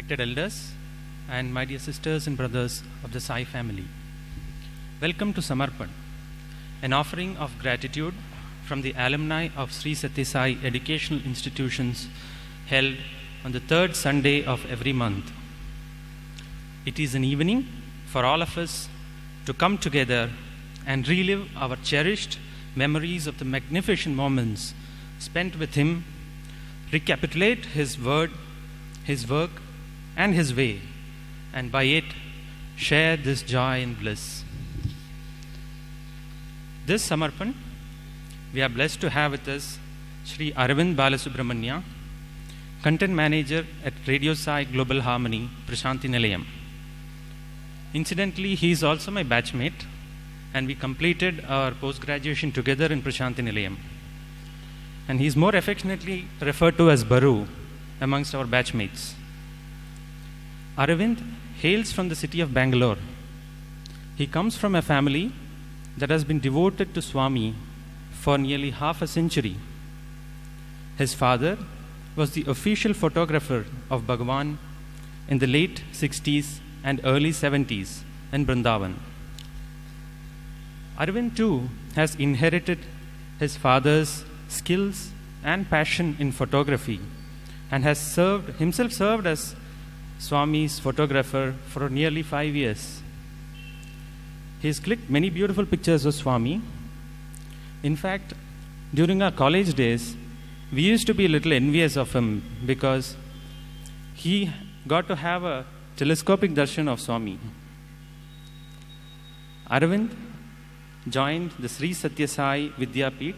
respected elders, and my dear sisters and brothers of the Sai family. Welcome to Samarpan, an offering of gratitude from the alumni of Sri Sathya Sai educational institutions held on the third Sunday of every month. It is an evening for all of us to come together and relive our cherished memories of the magnificent moments spent with him, recapitulate his word, his work, and his way, and by it share this joy and bliss. This Samarpan, we are blessed to have with us Sri Aravind Balasubramanya, Content Manager at Radio Sai Global Harmony, Prashanthi Nilayam. Incidentally, he is also my batchmate, and we completed our post-graduation together in Prashanthi Nilayam. And he is more affectionately referred to as Baru amongst our batchmates. Aravind hails from the city of Bangalore. He comes from a family that has been devoted to Swami for nearly half a century. His father was the official photographer of Bhagavan in the late 60s and early 70s in Vrindavan. Aravind too has inherited his father's skills and passion in photography and has served as Swami's photographer for nearly 5 years. He has clicked many beautiful pictures of Swami. In fact, during our college days, we used to be a little envious of him because he got to have a telescopic darshan of Swami. Aravind joined the Sri Sathya Sai Vidyapeeth,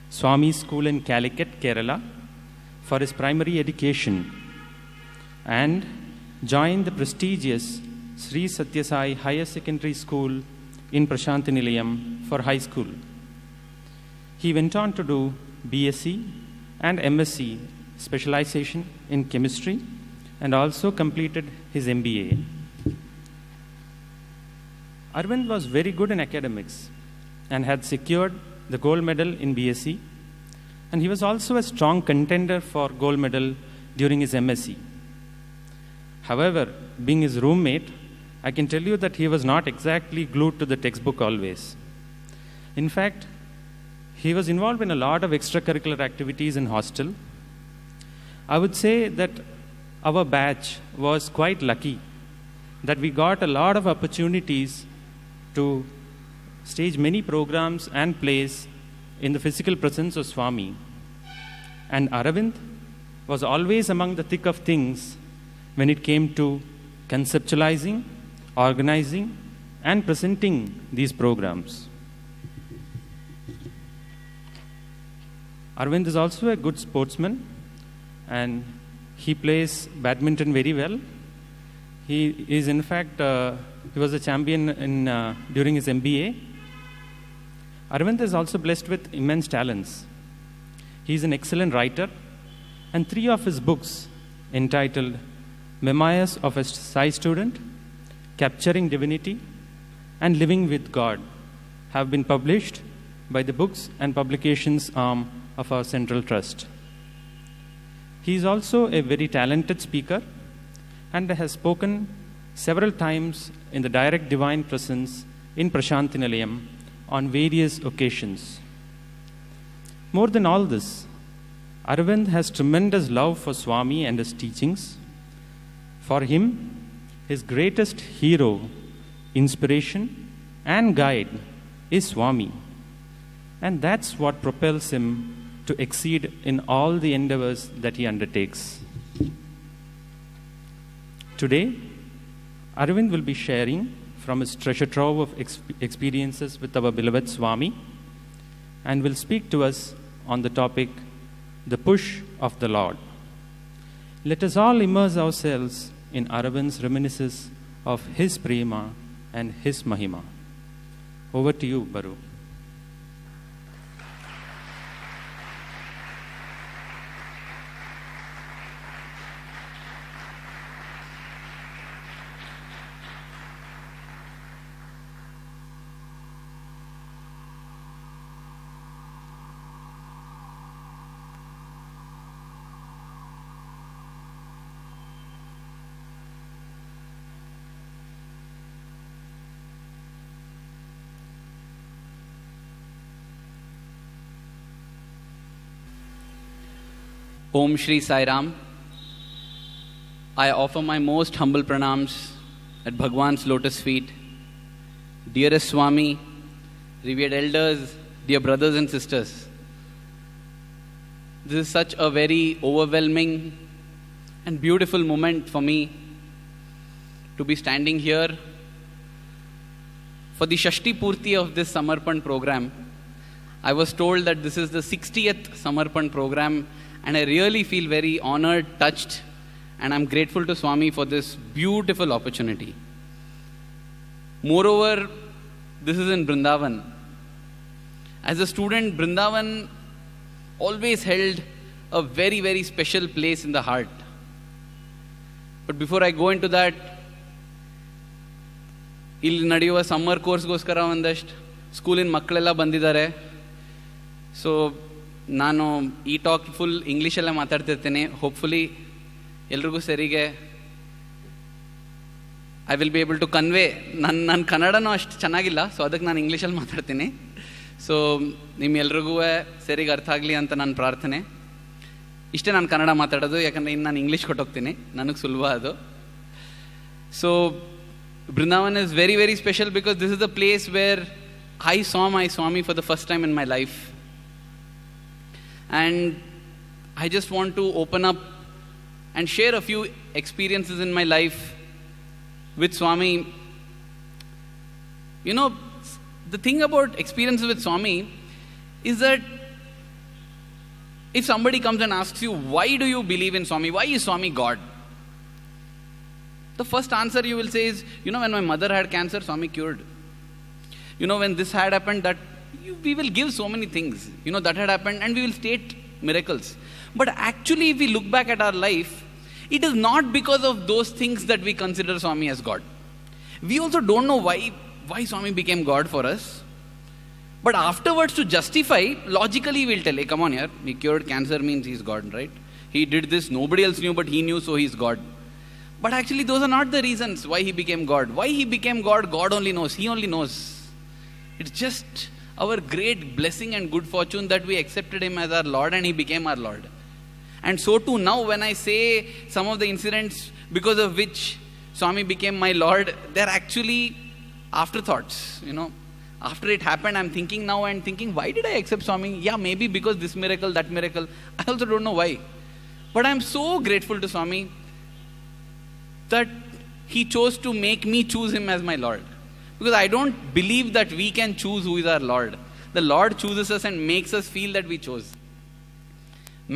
Swami's school in Calicut, Kerala, for his primary education, and joined the prestigious Sri Sathya Sai Higher Secondary School in Prashanthi Nilayam for high school. He went on to do BSc and MSc specialization in chemistry and also completed his MBA. Aravind was very good in academics and had secured the gold medal in BSc, and he was also a strong contender for gold medal during his MSc. However, being his roommate, I can tell you that he was not exactly glued to the textbook always. In fact, he was involved in a lot of extracurricular activities in hostel. I would say that our batch was quite lucky that we got a lot of opportunities to stage many programs and plays in the physical presence of Swami. And Aravind was always among the thick of things when it came to conceptualizing, organizing, and presenting these programs. Aravind is also a good sportsman, and he plays badminton very well. He is, in fact, he was a champion during his MBA. Aravind is also blessed with immense talents. He is an excellent writer, and 3 of his books entitled Memoirs of a Sai Student, Capturing Divinity, and Living with God have been published by the Books and Publications arm of our Central Trust. He is also a very talented speaker and has spoken several times in the direct divine presence in Prashanthi Nilayam on various occasions. More than all this, Aravind has tremendous love for Swami and his teachings. For him, his greatest hero, inspiration, and guide is Swami. And that's what propels him to exceed in all the endeavors that he undertakes. Today, Aravind will be sharing from his treasure trove of experiences with our beloved Swami and will speak to us on the topic, the push of the Lord. Let us all immerse ourselves in Aravind's reminiscences of his prema and his mahima. Over to you, Baru. Om Shri Sai Ram. I offer my most humble pranams at Bhagwan's lotus feet. Dearest Swami, revered elders, dear brothers and sisters, this is such a very overwhelming and beautiful moment for me to be standing here for the Shashti Purti of this Samarpan program. I was told that this is the 60th Samarpan program, and I really feel very honored, touched, and I'm grateful to Swami for this beautiful opportunity. Moreover, this is in Vrindavan. As a student, Vrindavan always held a very, very special place in the heart. But before I go into that, ಇಲ್ಲಿ ನಡೆಯುವ summer ಕೋರ್ಸ್ಗೋಸ್ಕರ ಒಂದಷ್ಟು ಸ್ಕೂಲಿನ ಮಕ್ಕಳೆಲ್ಲ ಬಂದಿದ್ದಾರೆ. So ನಾನು ಈ talk full ಇಂಗ್ಲೀಷಲ್ಲೇ ಮಾತಾಡ್ತಿರ್ತೇನೆ. ಹೋಪ್ಫುಲಿ ಎಲ್ರಿಗೂ ಸರಿಗೆ I will be able to convey. ನನ್ನ ಕನ್ನಡನೂ ಅಷ್ಟು ಚೆನ್ನಾಗಿಲ್ಲ, ಸೊ ಅದಕ್ಕೆ ನಾನು ಇಂಗ್ಲೀಷಲ್ಲಿ ಮಾತಾಡ್ತೀನಿ. ಸೊ ನಿಮ್ಮೆಲ್ರಿಗೂ ಸರಿಗೆ ಅರ್ಥ ಆಗಲಿ ಅಂತ ನನ್ನ ಪ್ರಾರ್ಥನೆ. ಇಷ್ಟೇ ನಾನು ಕನ್ನಡ ಮಾತಾಡೋದು, ಯಾಕಂದರೆ ಇನ್ನು ನಾನು ಇಂಗ್ಲೀಷ್ ಕೊಟ್ಟೋಗ್ತೀನಿ, ನನಗೆ ಸುಲಭ ಅದು. So Vrindavan is very, very special because this is the place where I saw my Swami for the first time in my life. And I just want to open up and share a few experiences in my life with Swami. You know, the thing about experiences with Swami is that if somebody comes and asks you, why do you believe in Swami? Why is Swami God? The first answer you will say is, when my mother had cancer, Swami cured. When this had happened, that we will give so many things. That had happened, and we will state miracles. But actually, if we look back at our life, it is not because of those things that we consider Swami as God. We also don't know why Swami became God for us. But afterwards, to justify, logically we'll tell, hey, come on here, he cured cancer means he's God, right? He did this, nobody else knew, but he knew, so he's God. But actually, those are not the reasons why he became God. Why he became God, God only knows. He only knows. It's just our great blessing and good fortune that we accepted him as our Lord and he became our Lord. And so too now when I say some of the incidents because of which Swami became my Lord, they're actually afterthoughts. After it happened, I'm thinking now and thinking, why did I accept Swami? Yeah, maybe because this miracle, that miracle. I also don't know why. But I'm so grateful to Swami that he chose to make me choose him as my Lord. Because I don't believe that we can choose who is our Lord. The Lord chooses us and makes us feel that we chose.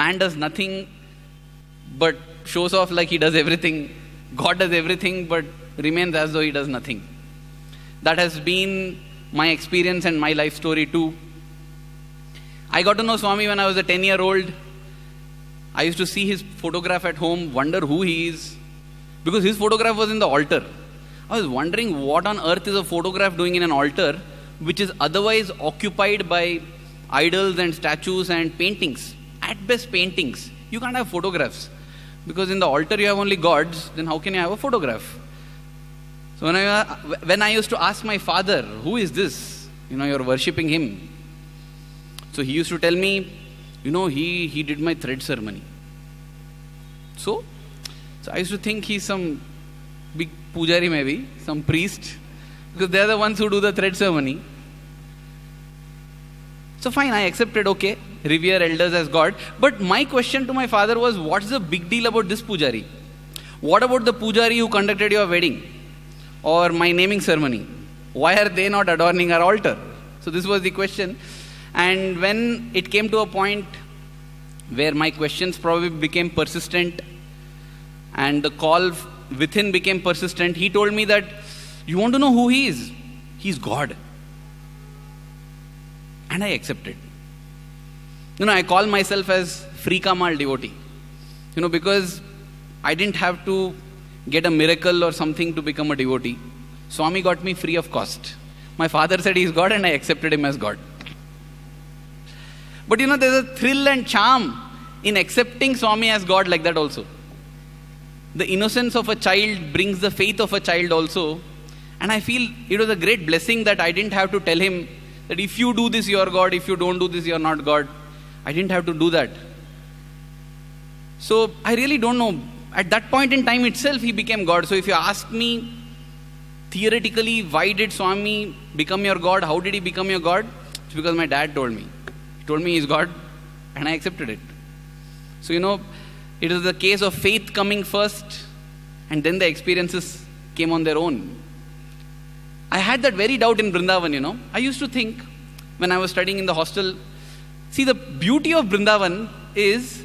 Man does nothing but shows off like he does everything. God does everything but remains as though he does nothing. That has been my experience and my life story too. I got to know Swami when I was a 10-year-old. I used to see his photograph at home, wonder who he is. Because his photograph was in the altar. I was wondering what on earth is a photograph doing in an altar which is otherwise occupied by idols and statues and paintings. At best paintings. You can't have photographs. Because in the altar you have only gods, then how can you have a photograph? So when I used to ask my father, who is this? You're worshipping him. So he used to tell me, he did my thread ceremony. So I used to think he's some big pujari maybe, some priest, because they're the ones who do the thread ceremony. So fine, I accepted, okay, revere elders as God. But my question to my father was, what's the big deal about this pujari? What about the pujari who conducted your wedding or my naming ceremony? Why are they not adorning our altar? So this was the question. And when it came to a point where my questions probably became persistent, and the call within became persistent, he told me that, you want to know who he is? He's God. And I accepted. I call myself as free Kamal devotee. Because I didn't have to get a miracle or something to become a devotee. Swami got me free of cost. My father said he's God and I accepted him as God. But there's a thrill and charm in accepting Swami as God like that also. The innocence of a child brings the faith of a child also. And I feel it was a great blessing that I didn't have to tell him that if you do this, you are God. If you don't do this, you are not God. I didn't have to do that. So I really don't know. At that point in time itself, he became God. So if you ask me, theoretically, why did Swami become your God? How did he become your God? It's because my dad told me. He told me he's God, and I accepted it. So, it is the case of faith coming first, and then the experiences came on their own. I had that very doubt in Vrindavan, I used to think, when I was studying in the hostel, see, the beauty of Vrindavan is,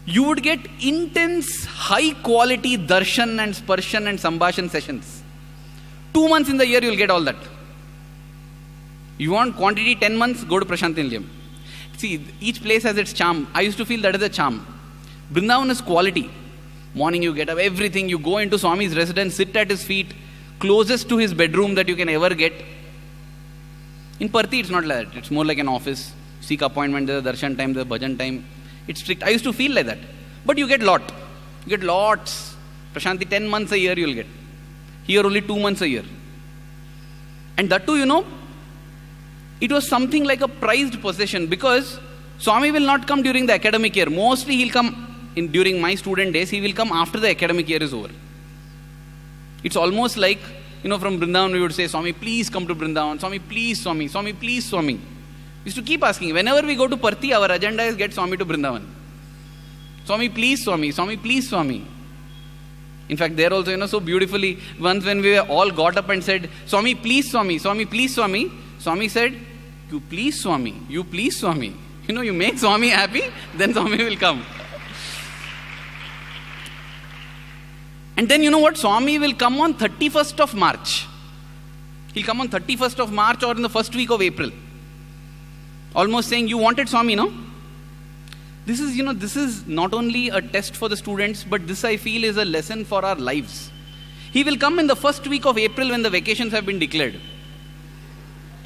you would get intense, high-quality darshan and sparshan and sambhashan sessions. 2 months in the year, you'll get all that. You want quantity 10 months, go to Prashanti Nilayam. See, each place has its charm. I used to feel that is a charm. Vrindavan is quality. Morning you get up, everything. You go into Swami's residence, sit at his feet, closest to his bedroom that you can ever get. In Parthi, it's not like that. It's more like an office. Seek appointment, there's a darshan time, there's a bhajan time. It's strict. I used to feel like that. But you get lot. You get lots. Prashanti, 10 months a year you'll get. Here only 2 months a year. And that too, it was something like a prized possession, because Swami will not come during the academic year. Mostly he'll come during my student days, he will come after the academic year is over. It's almost like, from Vrindavan we would say, Swami, please come to Vrindavan. Swami, please, Swami. Swami, please, Swami. We used to keep asking. Whenever we go to Parthi, our agenda is get Swami to Vrindavan. Swami, please, Swami. Swami, please, Swami. In fact, there also, so beautifully, once when we all got up and said, Swami, please, Swami. Swami, please, Swami. Swami said, you please, Swami. You please, Swami. You make Swami happy, then Swami will come. And then what? Swami will come on 31st of March. He'll come on 31st of March or in the first week of April. Almost saying, you wanted Swami, no? This is not only a test for the students, but this I feel is a lesson for our lives. He will come in the first week of April when the vacations have been declared.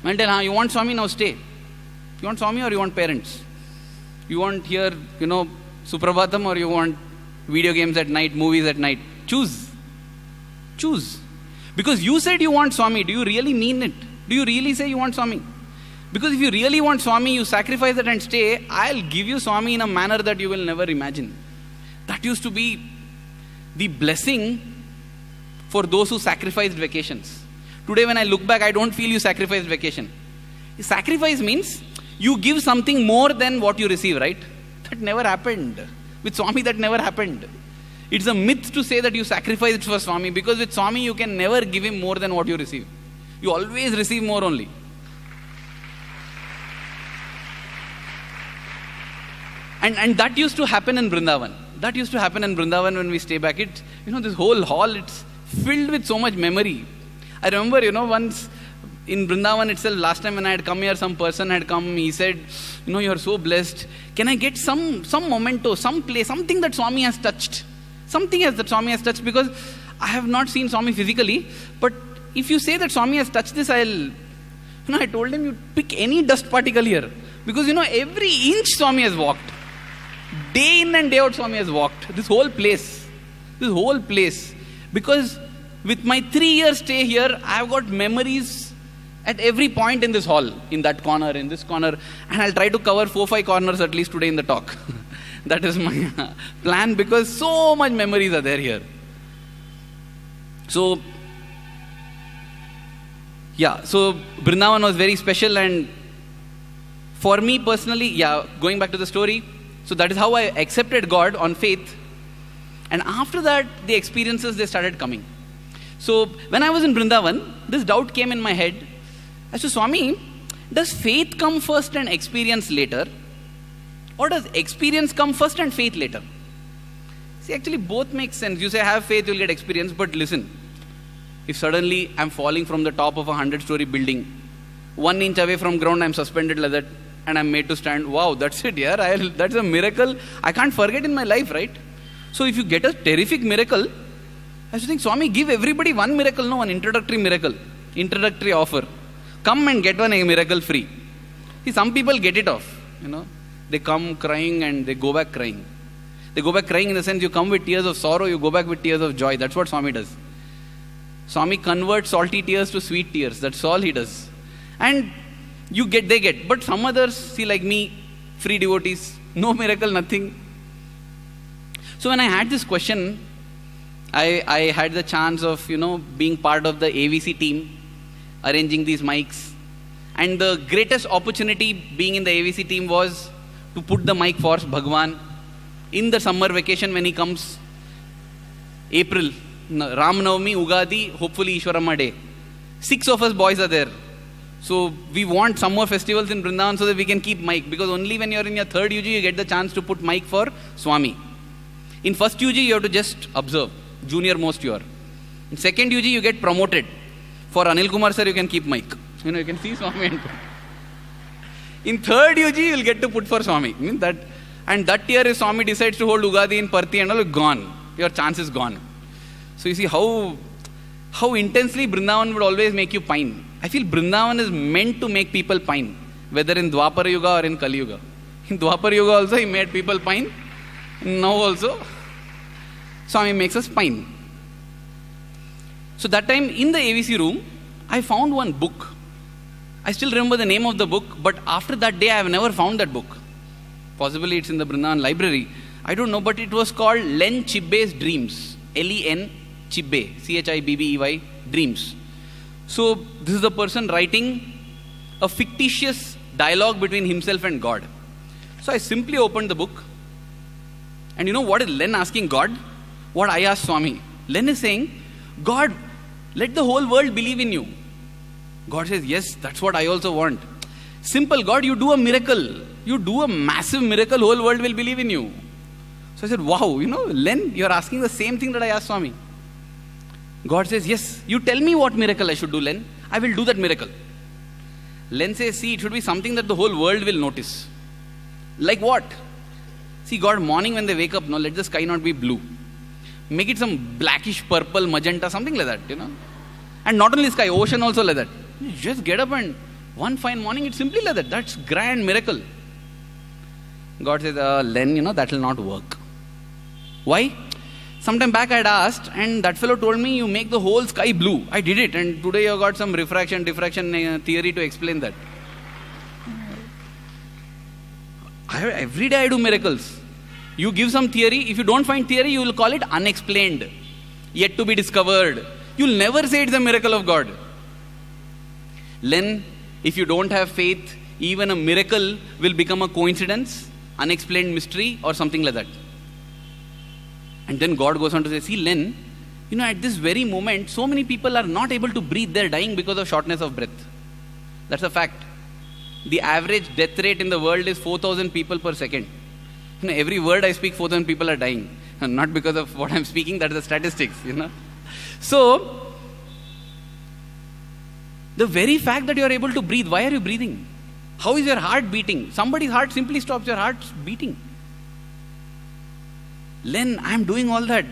And tell, you want Swami, now stay. You want Swami or you want parents? You want here, Suprabhatam, or you want video games at night, movies at night? Choose. Choose. Because you said you want Swami, do you really mean it? Do you really say you want Swami? Because if you really want Swami, you sacrifice it and stay, I'll give you Swami in a manner that you will never imagine. That used to be the blessing for those who sacrificed vacations. Today when I look back, I don't feel you sacrificed vacation. Sacrifice means you give something more than what you receive, right? That never happened. With Swami, that never happened. It's a myth to say that you sacrificed for Swami, because with Swami, you can never give him more than what you receive. You always receive more only. And that used to happen in Vrindavan. That used to happen in Vrindavan when we stay back. This whole hall, it's filled with so much memory. I remember, once in Vrindavan itself, last time when I had come here, some person had come, he said, you are so blessed. Can I get some memento, some place, something that Swami has touched? Something else that Swami has touched, because I have not seen Swami physically, but if you say that Swami has touched this, I told him, you pick any dust particle here. Because, every inch Swami has walked. Day in and day out Swami has walked. This whole place. Because with my 3 years stay here, I have got memories at every point in this hall, in that corner, in this corner, and I'll try to cover 4-5 corners at least today in the talk. That is my plan, because so much memories are there here. So Vrindavan was very special, and for me personally, going back to the story, so that is how I accepted God on faith. And after that, the experiences, they started coming. So when I was in Vrindavan, this doubt came in my head as to, Swami, does faith come first and experience later? Or does experience come first and faith later? See, actually both make sense. You say have faith, you'll get experience. But listen, if suddenly I'm falling from the top of a 100-story building, 1 inch away from ground, I'm suspended like that, and I'm made to stand. Wow, that's it, that's a miracle I can't forget in my life, right? So if you get a terrific miracle, I should think, Swami, give everybody one miracle, no, an introductory miracle, introductory offer. Come and get one miracle free. See, some people get it off, They come crying and they go back crying. They go back crying in the sense, you come with tears of sorrow, you go back with tears of joy. That's what Swami does. Swami converts salty tears to sweet tears. That's all he does. And they get. But some others, see, like me, free devotees, no miracle, nothing. So when I had this question, I had the chance of, being part of the AVC team, arranging these mics. And the greatest opportunity being in the AVC team was to put the mic for Bhagwan in the summer vacation when he comes, April, Ram Navami, Ugadi, hopefully Ishwaramma Day. 6 of us boys are there. So we want some more festivals in Vrindavan so that we can keep mic, because only when you're in your third UG you get the chance to put mic for Swami. In first UG you have to just observe, junior most you are. In second UG you get promoted. For Anil Kumar sir you can keep mic. You can see Swami and put. In third UG you will get to put for Swami. And that year if Swami decides to hold Ugadi in Parthi and all, gone. Your chance is gone. So you see how intensely Vrindavan would always make you pine. I feel Vrindavan is meant to make people pine, whether in Dwapara Yuga or in Kali Yuga. In Dwapara Yuga also he made people pine. Now also Swami makes us pine. So that time in the AVC room, I found one book. I still remember the name of the book, but after that day I have never found that book. Possibly it's in the Vrindavan library. I don't know, but it was called Len Chibbey's Dreams. Len Chibbey, Chibbey, Dreams. So this is the person writing a fictitious dialogue between himself and God. So I simply opened the book. And you know what is Len asking God? What I asked Swami. Len is saying, God, let the whole world believe in you. God says, yes, that's what I also want. Simple, God, you do a miracle. You do a massive miracle, whole world will believe in you. So I said, wow, Len, you're asking the same thing that I asked Swami. God says, yes, you tell me what miracle I should do, Len. I will do that miracle. Len says, see, it should be something that the whole world will notice. Like what? See, God, morning when they wake up, let the sky not be blue. Make it some blackish purple, magenta, something like that, And not only sky, ocean also like that. You just get up and one fine morning, it's simply like that. That's grand miracle. God says, Len, that will not work. Why? Sometime back I had asked, and that fellow told me, you make the whole sky blue. I did it, and today you got some refraction, diffraction theory to explain that. Every day I do miracles. You give some theory. If you don't find theory, you will call it unexplained, yet to be discovered. You'll never say it's a miracle of God. Len, if you don't have faith, even a miracle will become a coincidence, unexplained mystery, or something like that. And then God goes on to say, see, Len, at this very moment, so many people are not able to breathe. They're dying because of shortness of breath. That's a fact. The average death rate in the world is 4,000 people per second. Every word I speak, 4,000 people are dying. Not because of what I'm speaking, that's the statistics, So, the very fact that you are able to breathe, why are you breathing? How is your heart beating? Somebody's heart simply stops, your heart's beating. Len, I'm doing all that.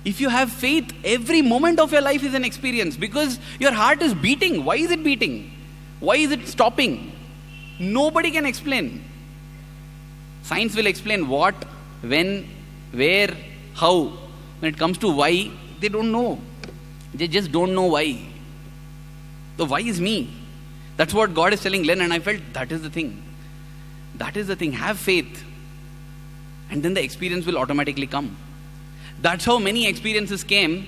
If you have faith, every moment of your life is an experience because your heart is beating. Why is it beating? Why is it stopping? Nobody can explain. Science will explain what, when, where, how. When it comes to why, they don't know. They just don't know why. The why is me. That's what God is telling Len, and I felt that is the thing. That is the thing. Have faith. And then the experience will automatically come. That's how many experiences came.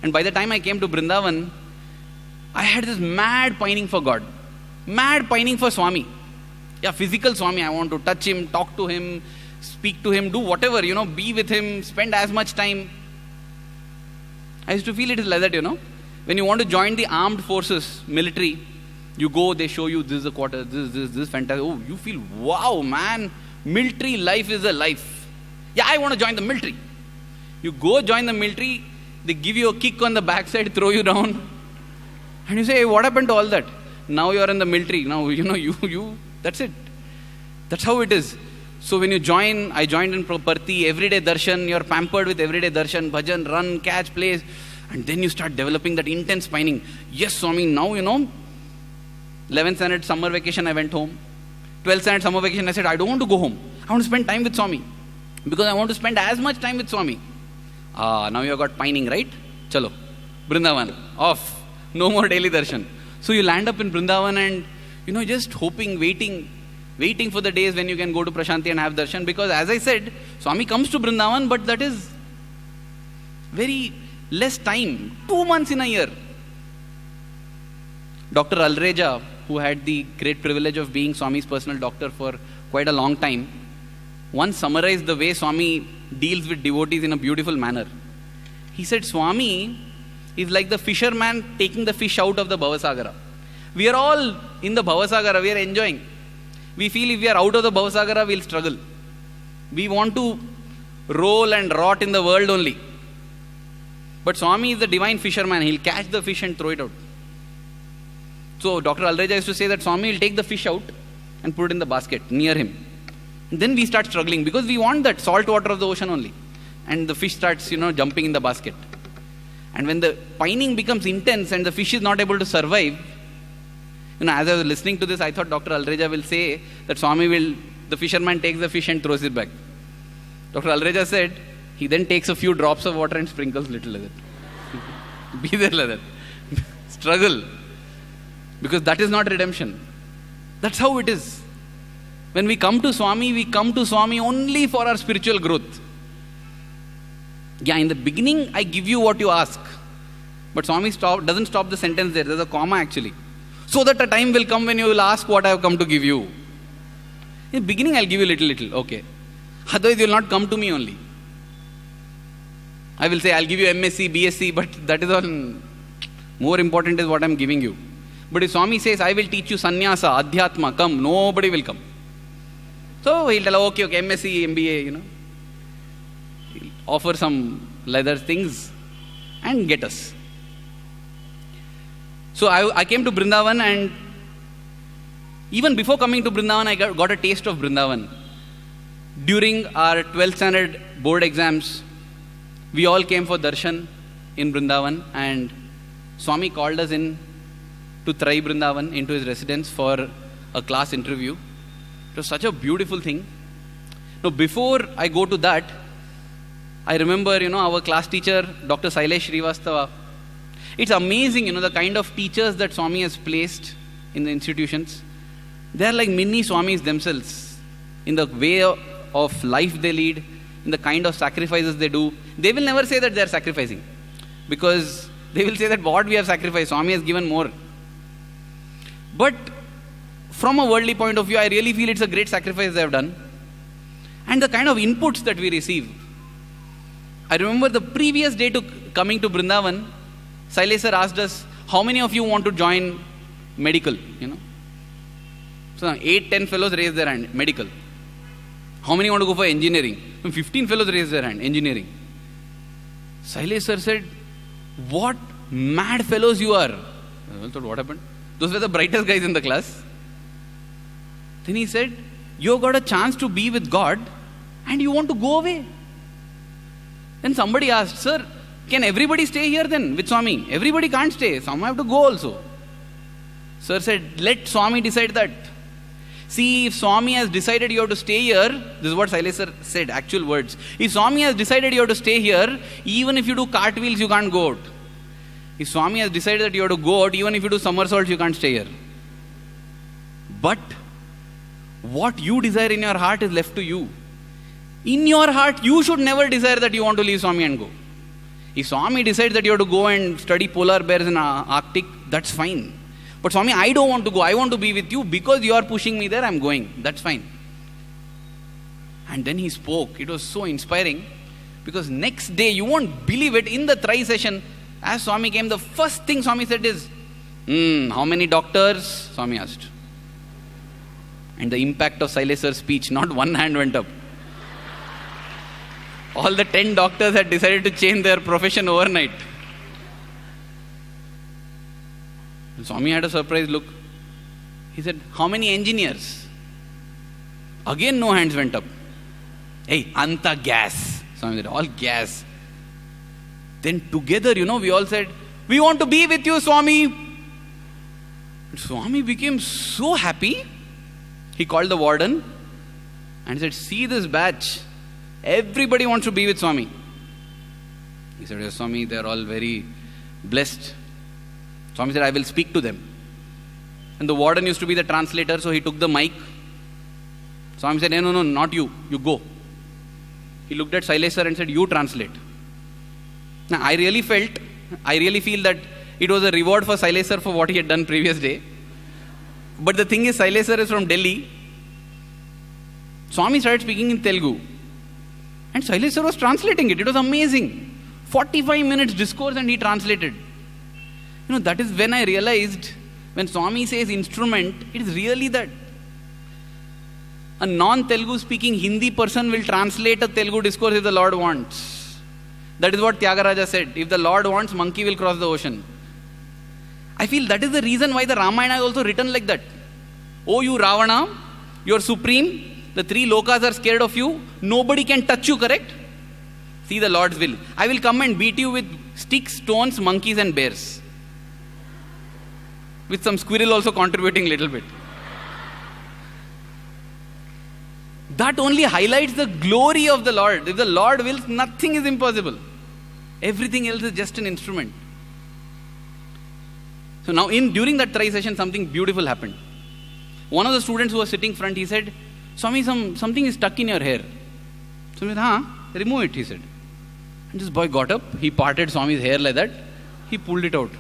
And by the time I came to Vrindavan, I had this mad pining for God. Mad pining for Swami. Yeah, physical Swami. I want to touch him, talk to him, speak to him, do whatever, be with him, spend as much time. I used to feel it is like that, When you want to join the armed forces, military, you go, they show you this is the quarter, this fantastic. Oh, you feel, wow, man, military life is a life. Yeah, I want to join the military. You go join the military, they give you a kick on the backside, throw you down. And you say, hey, what happened to all that? Now you are in the military. Now, that's it. That's how it is. So when you join, I joined in Parthi, everyday darshan, you're pampered with everyday darshan, bhajan, run, catch, plays. And then you start developing that intense pining. Yes, Swami, now 11th standard summer vacation, I went home. 12th standard summer vacation, I said, I don't want to go home. I want to spend time with Swami. Because I want to spend as much time with Swami. Now you have got pining, right? Chalo. Vrindavan. Off. No more daily darshan. So you land up in Vrindavan and, just hoping, waiting. waiting for the days when you can go to Prashanti and have darshan, because as I said, Swami comes to Vrindavan, but that is very less time, 2 months in a year. Dr. Alreja, who had the great privilege of being Swami's personal doctor for quite a long time, once summarized the way Swami deals with devotees in a beautiful manner. He said, Swami is like the fisherman taking the fish out of the Bhavasagara. We are all in the Bhavasagara, we are enjoying. We feel if we are out of the Bhavasagara, we will struggle. We want to roll and rot in the world only. But Swami is the divine fisherman. He will catch the fish and throw it out. So Dr. Alreja used to say that Swami will take the fish out and put it in the basket near him. And then we start struggling because we want that salt water of the ocean only. And the fish starts, jumping in the basket. And when the pining becomes intense and the fish is not able to survive, as I was listening to this, I thought Dr. Alreja will say that the fisherman takes the fish and throws it back. Dr. Alreja said, he then takes a few drops of water and sprinkles little like that. Be there like that. Struggle. Because that is not redemption. That's how it is. When we come to Swami, we come to Swami only for our spiritual growth. Yeah, in the beginning, I give you what you ask. But Swami doesn't stop the sentence there. There's a comma actually. So that a time will come when you will ask what I have come to give you. In the beginning, I'll give you little. Okay. Otherwise, you will not come to me only. I will say, I'll give you MSc, BSc, but that is all. More important is what I'm giving you. But if Swami says, I will teach you sannyasa, adhyatma, come, nobody will come. So he'll tell, okay, MSc, MBA, He'll offer some leather things and get us. So I came to Vrindavan, and even before coming to Vrindavan, I got a taste of Vrindavan. During our 12th standard board exams, we all came for darshan in Vrindavan, and Swami called us in to Trai Vrindavan into his residence for a class interview. It was such a beautiful thing. Now, before I go to that, I remember, our class teacher, Dr. Sailesh Srivastava. It's amazing, the kind of teachers that Swami has placed in the institutions. They are like mini Swamis themselves in the way of life they lead, in the kind of sacrifices they do. They will never say that they are sacrificing, because they will say that what we have sacrificed, Swami has given more. But from a worldly point of view, I really feel it's a great sacrifice they have done. And the kind of inputs that we receive. I remember the previous day to coming to Vrindavan, Sailesh sir asked us, how many of you want to join medical? So 8-10 fellows raised their hand, medical. How many want to go for engineering? 15 fellows raised their hand, engineering. Sailesh sir said, what mad fellows you are. I thought, what happened? Those were the brightest guys in the class. Then he said, you got a chance to be with God and you want to go away. Then somebody asked, sir, can everybody stay here then with Swami? Everybody can't stay. Some have to go also. Sir said, let Swami decide that. See, if Swami has decided you have to stay here, this is what Sailesh sir said, actual words. If Swami has decided you have to stay here, even if you do cartwheels, you can't go out. If Swami has decided that you have to go out, even if you do somersaults, you can't stay here. But what you desire in your heart is left to you. In your heart, you should never desire that you want to leave Swami and go. If Swami decides that you have to go and study polar bears in Arctic, that's fine. But Swami, I don't want to go. I want to be with you because you are pushing me there. I'm going. That's fine. And then he spoke. It was so inspiring because next day, you won't believe it, in the Trai session, as Swami came, the first thing Swami said is, how many doctors? Swami asked. And the impact of Sailesh sir's speech, not one hand went up. All the 10 doctors had decided to change their profession overnight. And Swami had a surprised look. He said, how many engineers? Again, no hands went up. Hey, anta gas. Swami said, all gas. Then together, we all said, we want to be with you, Swami. And Swami became so happy. He called the warden and he said, see this batch. Everybody wants to be with Swami. He said, yes, Swami, they are all very blessed. Swami said, I will speak to them. And the warden used to be the translator, so he took the mic Swami said, no, not you. You go. He looked at Shailesh sir and said, you translate. Now, I really feel that it was a reward for Shailesh sir for what he had done previous day. But the thing is, Shailesh sir is from Delhi. Swami started speaking in Telugu. And Shailesh sir was translating it. It was amazing. 45 minutes discourse and he translated. That is when I realized, when Swami says instrument, it is really that. A non-Telugu speaking Hindi person will translate a Telugu discourse if the Lord wants. That is what Tyagaraja said. If the Lord wants, monkey will cross the ocean. I feel that is the reason why the Ramayana is also written like that. Oh, you Ravana, you are supreme. The 3 lokas are scared of you. Nobody can touch you, correct? See the Lord's will. I will come and beat you with sticks, stones, monkeys and bears. With some squirrel also contributing a little bit. That only highlights the glory of the Lord. If the Lord wills, nothing is impossible. Everything else is just an instrument. So now during that tri session, something beautiful happened. One of the students who was sitting front, he said, Swami, something is stuck in your hair. So he said, remove it, he said. And this boy got up, he parted Swami's hair like that, he pulled it out.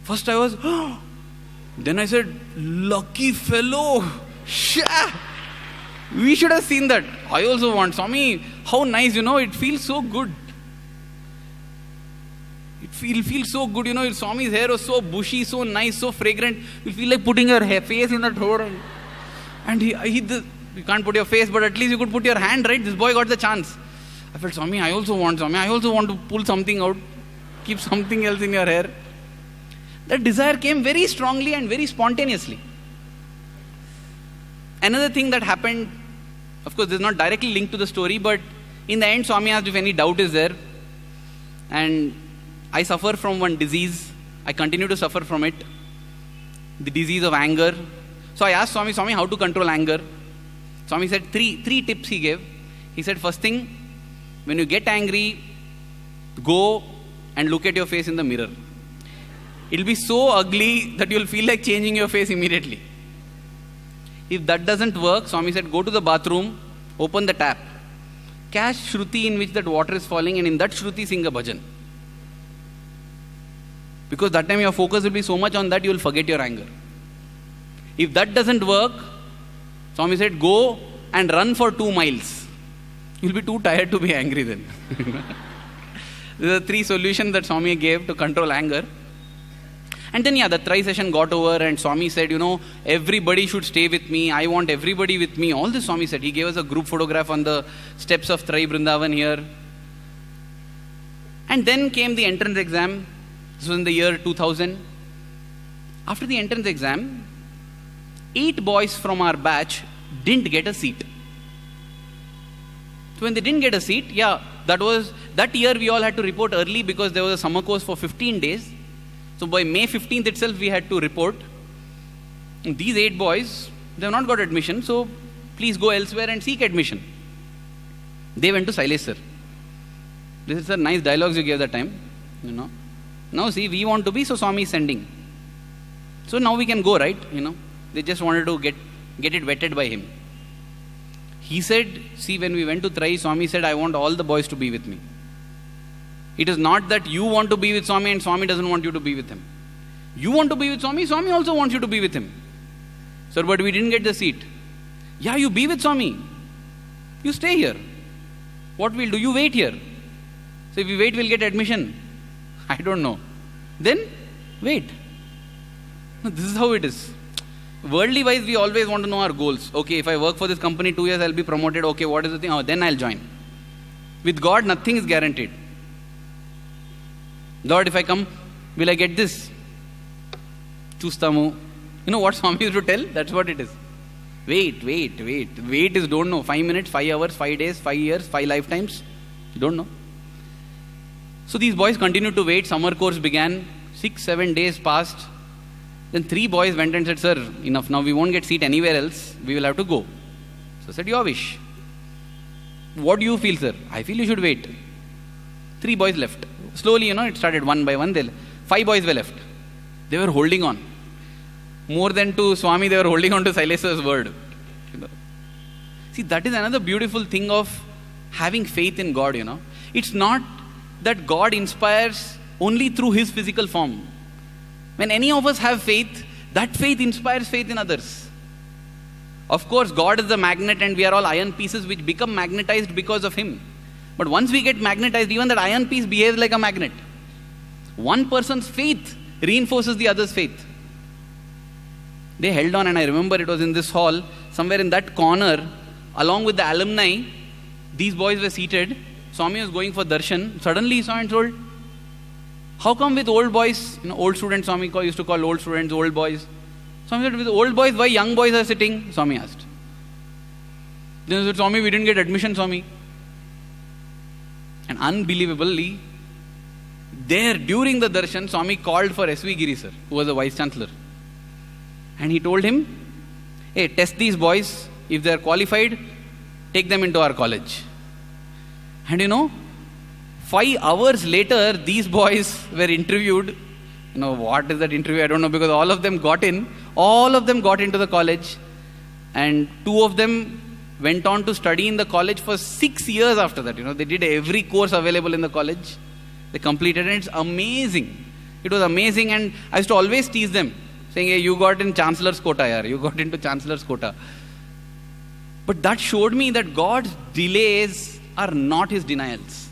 First I was, then I said, lucky fellow. We should have seen that. I also want. Swami, how nice, it feels so good. It feels so good, Swami's hair was so bushy, so nice, so fragrant. You feel like putting your face in that hole. And you can't put your face, but at least you could put your hand, right? This boy got the chance. I felt, Swami, I also want to pull something out, keep something else in your hair. That desire came very strongly and very spontaneously. Another thing that happened, of course, this is not directly linked to the story, but in the end, Swami asked if any doubt is there. And I suffer from one disease. I continue to suffer from it. The disease of anger. So I asked Swami, how to control anger? Swami said three tips he gave. He said, first thing, when you get angry, go and look at your face in the mirror. It'll be so ugly that you'll feel like changing your face immediately. If that doesn't work, Swami said, go to the bathroom, open the tap, catch Shruti in which that water is falling, and in that Shruti sing a bhajan. Because that time your focus will be so much on that, you will forget your anger. If that doesn't work, Swami said, go and run for 2 miles. You'll be too tired to be angry then. These are 3 solutions that Swami gave to control anger. And then, the tri session got over and Swami said, everybody should stay with me. I want everybody with me. All this Swami said. He gave us a group photograph on the steps of Trai Vrindavan here. And then came the entrance exam. This was in the year 2000. After the entrance exam, 8 boys from our batch didn't get a seat. So when they didn't get a seat, that year we all had to report early because there was a summer course for 15 days. So by May 15th itself, we had to report. And these 8 boys, they have not got admission, so please go elsewhere and seek admission. They went to Shailesh sir. This is a nice dialogues you gave that time. Now see, we want to be, so Swami is sending. So now we can go, right? They just wanted to get it vetted by him. He said, see, when we went to Trai, Swami said, I want all the boys to be with me. It is not that you want to be with Swami and Swami doesn't want you to be with him. You want to be with Swami, Swami also wants you to be with him. Sir, but we didn't get the seat. Yeah, you be with Swami. You stay here. What we'll do? You wait here. So if we wait, we'll get admission. I don't know. Then, wait. No, this is how it is. Worldly wise, we always want to know our goals. Okay, if I work for this company 2 years, I'll be promoted. Okay, what is the thing? Oh, then I'll join. With God, nothing is guaranteed. Lord, if I come, will I get this? Chustamu. What Swami used to tell? That's what it is. Wait. Wait is don't know. 5 minutes, 5 hours, 5 days, 5 years, 5 lifetimes. Don't know. So these boys continued to wait. Summer course began. 6-7 days passed. Then 3 boys went and said, sir, enough. Now we won't get seat anywhere else. We will have to go. So I said, your wish. What do you feel, sir? I feel you should wait. 3 boys left. Slowly, it started one by one. 5 boys were left. They were holding on. More than to Swami, they were holding on to Shailesh sir's word. See, that is another beautiful thing of having faith in God, It's not that God inspires only through His physical form. When any of us have faith, that faith inspires faith in others. Of course, God is the magnet and we are all iron pieces which become magnetized because of Him. But once we get magnetized, even that iron piece behaves like a magnet. One person's faith reinforces the other's faith. They held on, and I remember it was in this hall, somewhere in that corner, along with the alumni, these boys were seated. Swami was going for darshan. Suddenly he saw and told, how come with old boys, old students, Swami used to call old students old boys. Swami said, with old boys, why young boys are sitting? Swami asked. Then he said, Swami, we didn't get admission, Swami. And unbelievably, there during the darshan, Swami called for S.V. Giri sir, who was the vice chancellor. And he told him, hey, test these boys. If they are qualified, take them into our college. And 5 hours later, these boys were interviewed. What is that interview? I don't know, because all of them got in. All of them got into the college. And 2 of them went on to study in the college for 6 years after that. They did every course available in the college. They completed, and it's amazing. It was amazing, and I used to always tease them, saying, hey, you got in Chancellor's quota, yaar. You got into Chancellor's quota. But that showed me that God's delays are not His denials.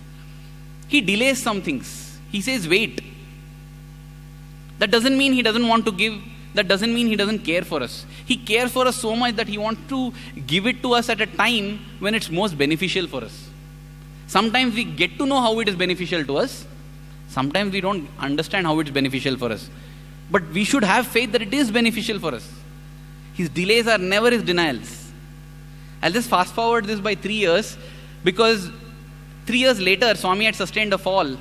He delays some things. He says, wait. That doesn't mean He doesn't want to give. That doesn't mean He doesn't care for us. He cares for us so much that He wants to give it to us at a time when it's most beneficial for us. Sometimes we get to know how it is beneficial to us. Sometimes we don't understand how it's beneficial for us. But we should have faith that it is beneficial for us. His delays are never His denials. I'll just fast forward this by 3 years, because 3 years later, Swami had sustained a fall,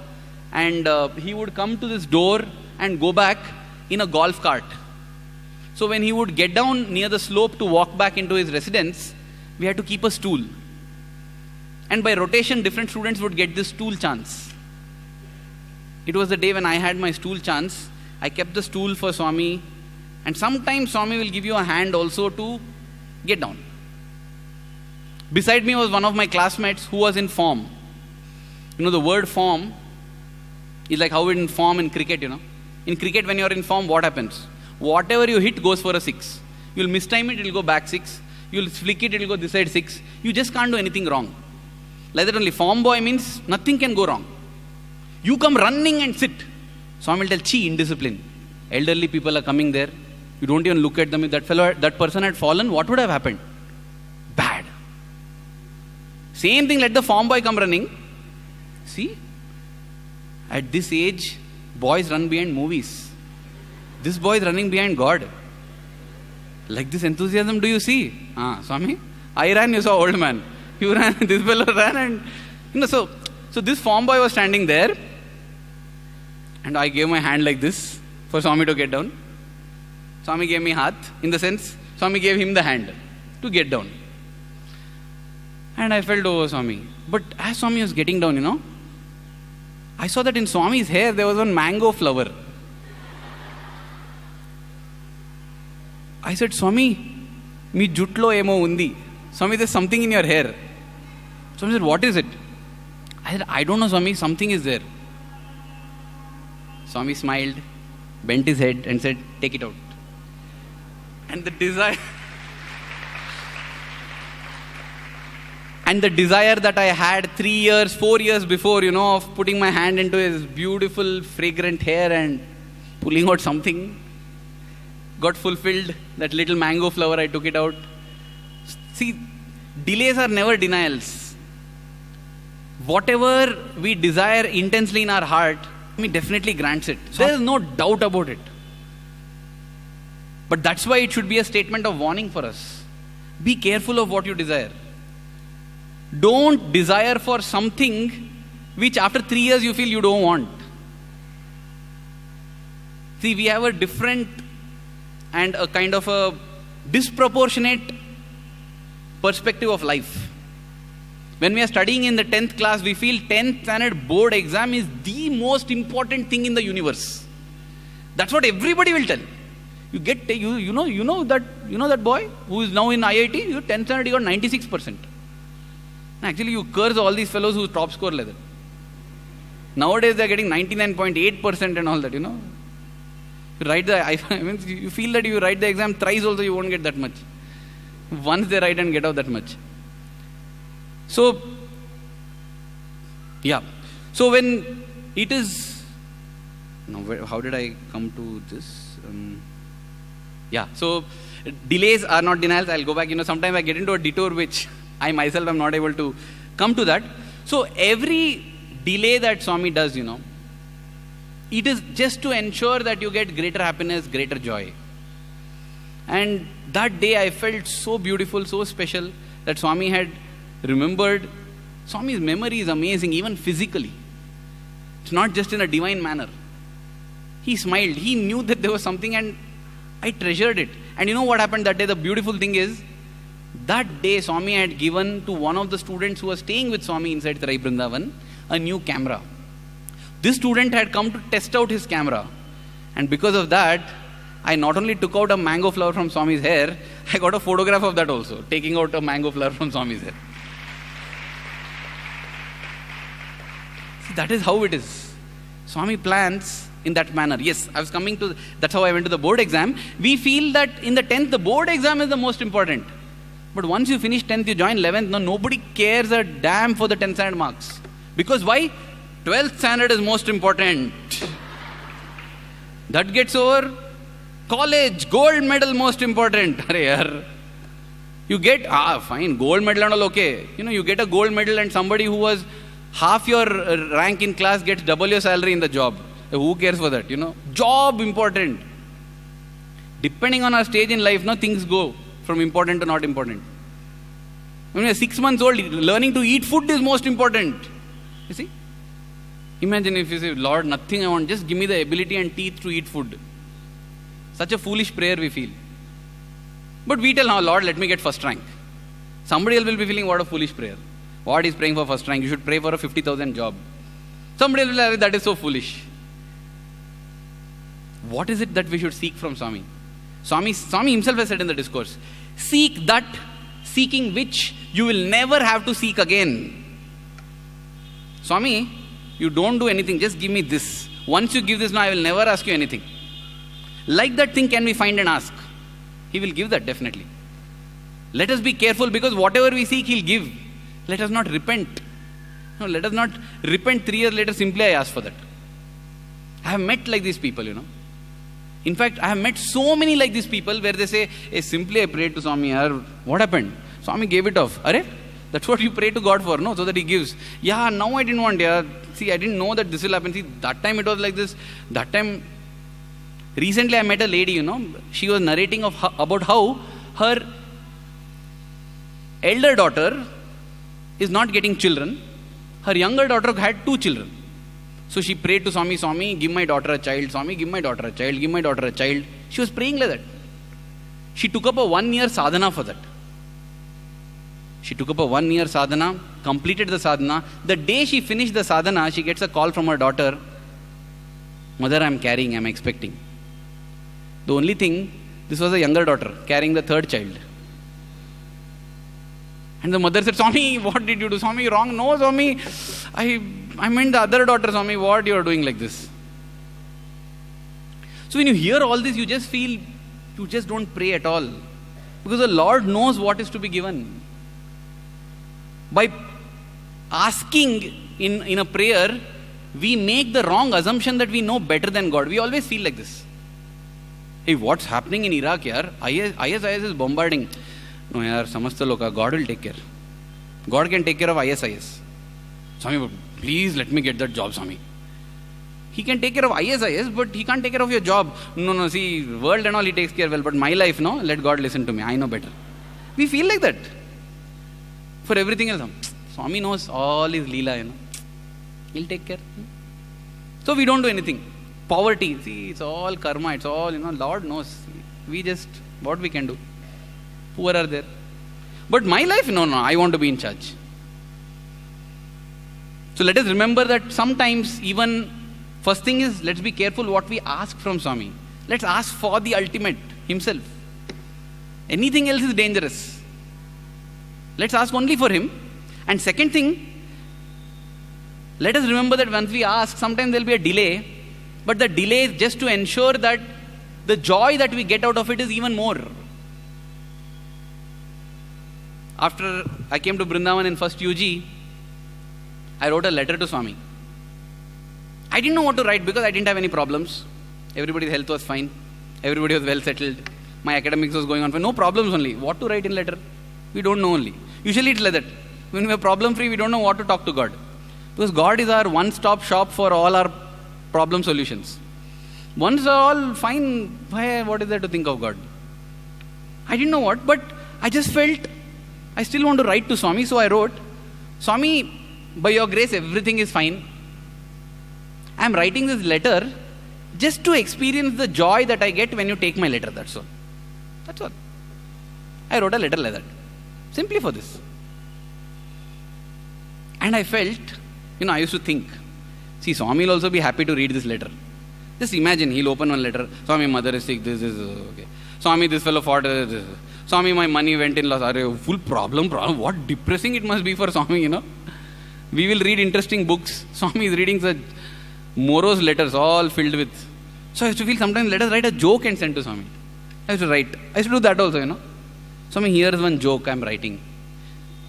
and he would come to this door and go back in a golf cart. So when he would get down near the slope to walk back into his residence, we had to keep a stool. And by rotation, different students would get this stool chance. It was the day when I had my stool chance. I kept the stool for Swami, and sometimes Swami will give you a hand also to get down. Beside me was one of my classmates who was in form. The word form is like how in form in cricket, In cricket, when you're in form, what happens? Whatever you hit goes for a 6. You'll mistime it, it'll go back 6. You'll flick it, it'll go this side 6. You just can't do anything wrong. Like that only. Form boy means nothing can go wrong. You come running and sit. Swami will tell, chi, indiscipline. Elderly people are coming there. You don't even look at them. If that person had fallen, what would have happened? Bad. Same thing, let the form boy come running. See, at this age, boys run behind movies. This boy is running behind God. Like this enthusiasm, do you see? Swami, I ran, you saw old man. You ran, this fellow ran, and so this form boy was standing there, and I gave my hand like this for Swami to get down. Swami gave me hath, in the sense, Swami gave him the hand to get down. And I felt over Swami. But as Swami was getting down, I saw that in Swami's hair there was one mango flower. I said, Swami, mi jutlo emo undi. Swami, there's something in your hair. Swami said, what is it? I said, I don't know, Swami, something is there. Swami smiled, bent his head and said, take it out. And the desire that I had 3 years, 4 years before, of putting my hand into his beautiful, fragrant hair and pulling out something, got fulfilled. That little mango flower, I took it out. See, delays are never denials. Whatever we desire intensely in our heart, He definitely grants it. There is no doubt about it. But that's why it should be a statement of warning for us. Be careful of what you desire. Don't desire for something which after 3 years you feel you don't want. See, we have a different and a kind of a disproportionate perspective of life. When we are studying in the 10th class, we feel 10th standard board exam is the most important thing in the universe. That's what everybody will tell. You know that boy who is now in IIT, 10th standard, he got 96%. Actually, you curse all these fellows who top score like that. Nowadays, they are getting 99.8% and all that, You write you feel that you write the exam thrice also, you won't get that much. Once they write and get out that much. So, yeah. So when it is, how did I come to this? So delays are not denials. I'll go back. Sometimes I get into a detour which I myself am not able to come to that. So every delay that Swami does, it is just to ensure that you get greater happiness, greater joy. And that day I felt so beautiful, so special that Swami had remembered. Swami's memory is amazing, even physically. It's not just in a divine manner. He smiled. He knew that there was something and I treasured it. And you know what happened that day? The beautiful thing is, that day Swami had given to one of the students who was staying with Swami inside Tarai Vrindavan a new camera. This student had come to test out his camera. And because of that, I not only took out a mango flower from Swami's hair, I got a photograph of that also, taking out a mango flower from Swami's hair. See, that is how it is. Swami plans in that manner. Yes, that's how I went to the board exam. We feel that in the 10th, the board exam is the most important. But once you finish 10th, you join 11th, nobody cares a damn for the 10th standard marks. Because why? 12th standard is most important. That gets over. College, gold medal most important. You get, fine, gold medal and all okay. You get a gold medal and somebody who was half your rank in class gets double your salary in the job. Who cares for that, Job important. Depending on our stage in life, things go from important to not important. When you're 6 months old, learning to eat food is most important. You see? Imagine if you say, Lord, nothing I want, just give me the ability and teeth to eat food. Such a foolish prayer we feel. But we tell now, Lord, let me get first rank. Somebody else will be feeling, what a foolish prayer. What is praying for first rank? You should pray for a 50,000 job. Somebody else will say, that is so foolish. What is it that we should seek from Swami? Swami himself has said in the discourse, seek that, seeking which you will never have to seek again. Swami, you don't do anything, just give me this. Once you give this, now I will never ask you anything. Like that thing can we find and ask? He will give that definitely. Let us be careful because whatever we seek, He'll give. Let us not repent. No, let us not repent 3 years later, simply I ask for that. I have met like these people, In fact, I have met so many like these people where they say, hey, simply I prayed to Swami, what happened? Swami gave it off. That's what you pray to God for, no? So that He gives. Yeah, now I didn't want, See, I didn't know that this will happen. See, that time it was like this. That time, recently I met a lady, She was narrating about how her elder daughter is not getting children. Her younger daughter had 2 children. So she prayed to Swami, Swami, give my daughter a child. Swami, give my daughter a child. Give my daughter a child. She was praying like that. She took up a 1-year sadhana for that. She took up a 1-year sadhana, completed the sadhana. The day she finished the sadhana, she gets a call from her daughter. Mother, I'm carrying, I'm expecting. The only thing, this was a younger daughter carrying the 3rd child. And the mother said, Swami, what did you do? Swami, wrong. No, Swami, I meant the other daughter, Swami, what you are doing like this? So when you hear all this, you just feel, you just don't pray at all. Because the Lord knows what is to be given. By asking in a prayer, we make the wrong assumption that we know better than God. We always feel like this. Hey, what's happening in Iraq, yaar? ISIS is bombarding. No, yaar, samasta loka, God will take care. God can take care of ISIS. Swami, please let me get that job, Swami. He can take care of ISIS, but He can't take care of your job. No, see, world and all He takes care well, but my life, no, let God listen to me. I know better. We feel like that. For everything else, Swami knows all His Leela, He'll take care. So we don't do anything. Poverty, see, it's all karma, it's all, Lord knows. We just, what we can do? Poor are there. But my life, no, I want to be in charge. So let us remember that sometimes even, first thing is, let's be careful what we ask from Swami. Let's ask for the ultimate himself. Anything else is dangerous. Let's ask only for him. And second thing, let us remember that once we ask, sometimes there will be a delay, but the delay is just to ensure that the joy that we get out of it is even more. After I came to Vrindavan in first UG, I wrote a letter to Swami. I didn't know what to write because I didn't have any problems. Everybody's health was fine. Everybody was well settled. My academics was going on fine. No problems only. What to write in letter? We don't know only. Usually it's like that. When we are problem free, we don't know what to talk to God. Because God is our one-stop shop for all our problem solutions. Once all fine, what is there to think of God? I didn't know what, but I just felt I still want to write to Swami, so I wrote, Swami, by your grace, everything is fine. I am writing this letter just to experience the joy that I get when you take my letter, that's all. That's all. I wrote a letter like that. Simply for this. And I felt, I used to think, see, Swami will also be happy to read this letter. Just imagine, he'll open one letter, Swami, mother is sick, this is okay. Swami, this fellow fought, this. Swami, my money went in loss. Full problem. What depressing it must be for Swami, We will read interesting books. Swami is reading such morose letters, all filled with. So I used to feel sometimes, let us write a joke and send to Swami. I used to do that also, Swami, here's one joke I'm writing.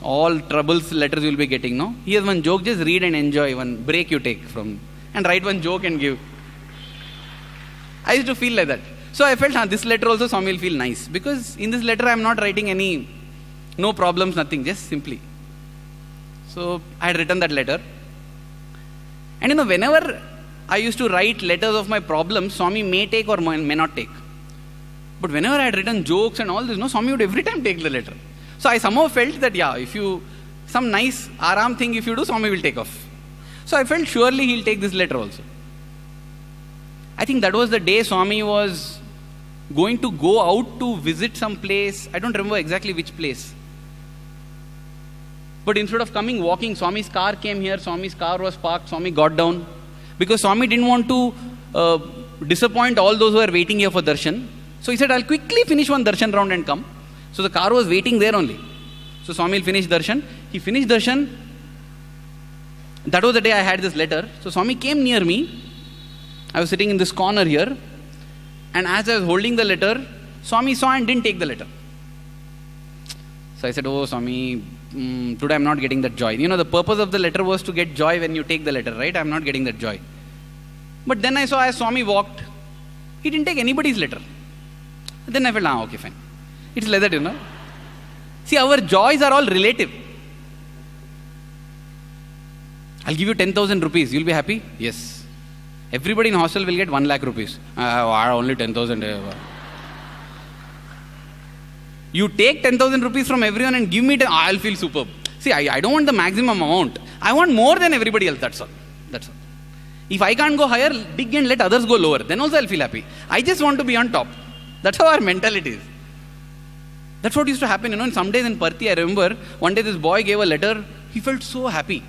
All troubles letters you will be getting, no? Here's one joke, just read and enjoy. One break you take from, and write one joke and give. I used to feel like that. So I felt, this letter also Swami will feel nice. Because in this letter I am not writing no problems, nothing, just simply. So I had written that letter. And whenever I used to write letters of my problems, Swami may take or may not take. But whenever I had written jokes and all this, Swami would every time take the letter. So I somehow felt that, some nice aram thing if you do, Swami will take off. So I felt surely he'll take this letter also. I think that was the day Swami was going to go out to visit some place. I don't remember exactly which place. But instead of coming walking, Swami's car came here. Swami's car was parked. Swami got down. Because Swami didn't want to disappoint all those who were waiting here for darshan. So he said, I'll quickly finish one darshan round and come. So the car was waiting there only. So Swami will finish darshan. He finished darshan. That was the day I had this letter. So Swami came near me. I was sitting in this corner here. And as I was holding the letter, Swami saw and didn't take the letter. So I said, oh Swami, today I'm not getting that joy. The purpose of the letter was to get joy when you take the letter, right? I'm not getting that joy. But then I saw as Swami walked, he didn't take anybody's letter. Then I felt, okay, fine. It's like that, See, our joys are all relative. I'll give you 10,000 rupees. You'll be happy? Yes. Everybody in hostel will get 1 lakh rupees. Only 10,000. You take 10,000 rupees from everyone and give me 10, I'll feel superb. See, I don't want the maximum amount. I want more than everybody else. That's all. That's all. If I can't go higher, dig and let others go lower. Then also I'll feel happy. I just want to be on top. That's how our mentality is. That's what used to happen, in some days in Parthi, I remember, one day this boy gave a letter, he felt so happy.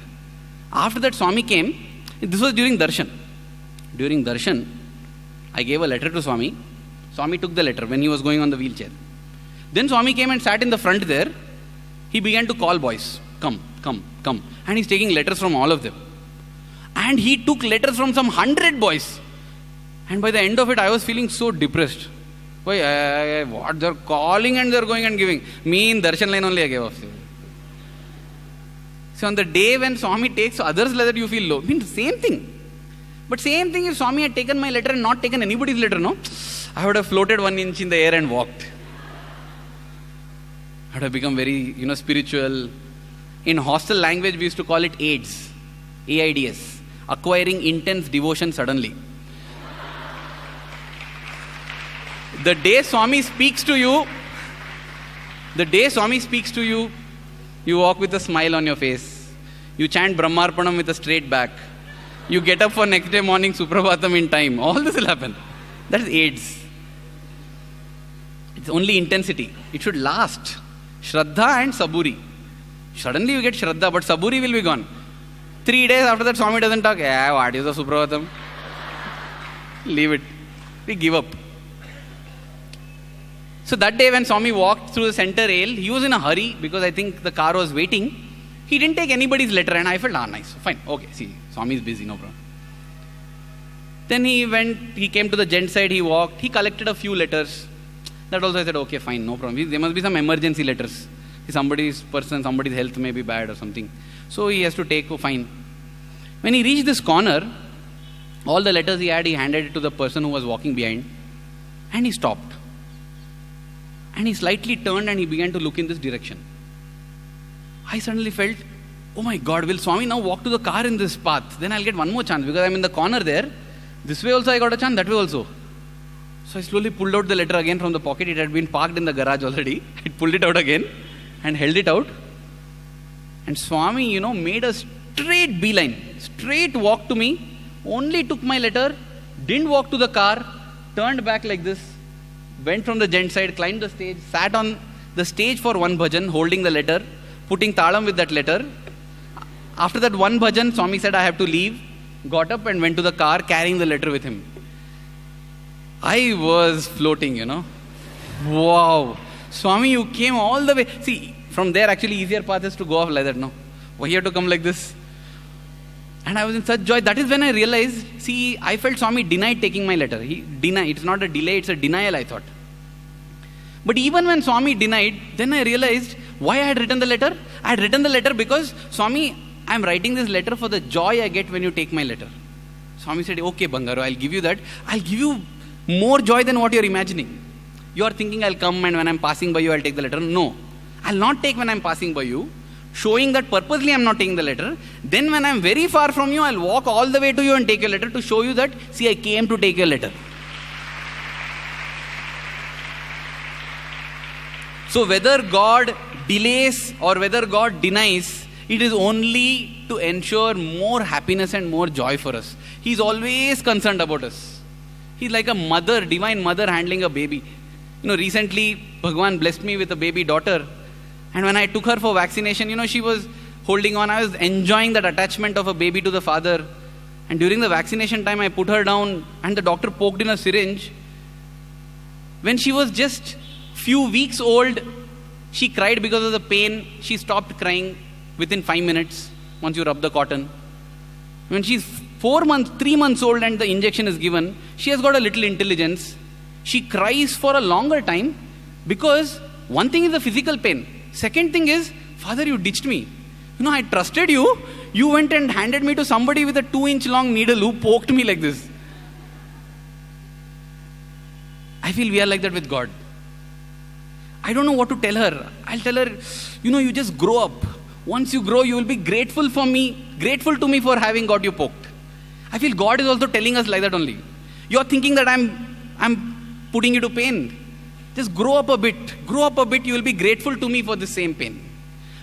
After that, Swami came, this was during darshan. During darshan, I gave a letter to Swami. Swami took the letter when he was going on the wheelchair. Then Swami came and sat in the front there. He began to call boys, come, come, come. And he's taking letters from all of them. And he took letters from some 100 boys. And by the end of it, I was feeling so depressed. Why, what, they're calling and they're going and giving. Me in darshan line only I gave off. So on the day when Swami takes others' letter, you feel low. Same thing. But same thing if Swami had taken my letter and not taken anybody's letter, I would have floated 1 inch in the air and walked. I would have become very, spiritual. In hostel language, we used to call it AIDS. AIDS. Acquiring intense devotion suddenly. The day Swami speaks to you, you walk with a smile on your face. You chant Brahmarpanam with a straight back. You get up for next day morning Suprabhatam in time. All this will happen. That is AIDS. It's only intensity. It should last. Shraddha and Saburi. Suddenly you get Shraddha, but Saburi will be gone. 3 days after that, Swami doesn't talk. What is the Suprabhatam? Leave it. We give up. So that day when Swami walked through the center rail, he was in a hurry because I think the car was waiting. He didn't take anybody's letter and I felt, nice, fine, okay, see, Swami is busy, no problem. Then he came to the gent side, he walked, he collected a few letters. That also I said, okay, fine, no problem. There must be some emergency letters. Somebody's health may be bad or something. So he has to take, fine. When he reached this corner, all the letters he handed it to the person who was walking behind. And he stopped. And he slightly turned and he began to look in this direction. I suddenly felt, oh my God, will Swami now walk to the car in this path? Then I'll get one more chance because I'm in the corner there. This way also I got a chance, that way also. So I slowly pulled out the letter again from the pocket. It had been parked in the garage already. I pulled it out again and held it out. And Swami, made a straight beeline, straight walk to me, only took my letter, didn't walk to the car, turned back like this, went from the gent side, climbed the stage, sat on the stage for one bhajan, holding the letter, putting talam with that letter. After that one bhajan, Swami said, I have to leave, got up and went to the car carrying the letter with him. I was floating, Wow. Swami, you came all the way. See, from there actually easier path is to go off like that, no? Why you have to come like this? And I was in such joy. That is when I realized, I felt Swami denied taking my letter. He denied. It's not a delay, it's a denial, I thought. But even when Swami denied, then I realized why I had written the letter. I had written the letter because, Swami, I am writing this letter for the joy I get when you take my letter. Swami said, okay, Bangaru, I'll give you that. I'll give you more joy than what you're imagining. You are thinking I'll come and when I'm passing by you, I'll take the letter. No. I'll not take when I'm passing by you, showing that purposely I'm not taking the letter. Then when I'm very far from you, I'll walk all the way to you and take your letter to show you that, I came to take your letter. So whether God delays or whether God denies, it is only to ensure more happiness and more joy for us. He's always concerned about us. He's like a mother, divine mother handling a baby. Recently, Bhagwan blessed me with a baby daughter. And when I took her for vaccination, she was holding on. I was enjoying that attachment of a baby to the father. And during the vaccination time, I put her down and the doctor poked in a syringe. When she was just few weeks old, she cried because of the pain. She stopped crying within 5 minutes once you rub the cotton. When she's 3 months old and the injection is given, she has got a little intelligence. She cries for a longer time because one thing is the physical pain. Second thing is, Father, you ditched me. I trusted you. You went and handed me to somebody with a 2-inch long needle who poked me like this. I feel we are like that with God. I don't know what to tell her. I'll tell her, you just grow up. Once you grow, you will be grateful to me for having got you poked. I feel God is also telling us like that only. You're thinking that I'm putting you to pain. Just grow up a bit. Grow up a bit, you will be grateful to me for the same pain.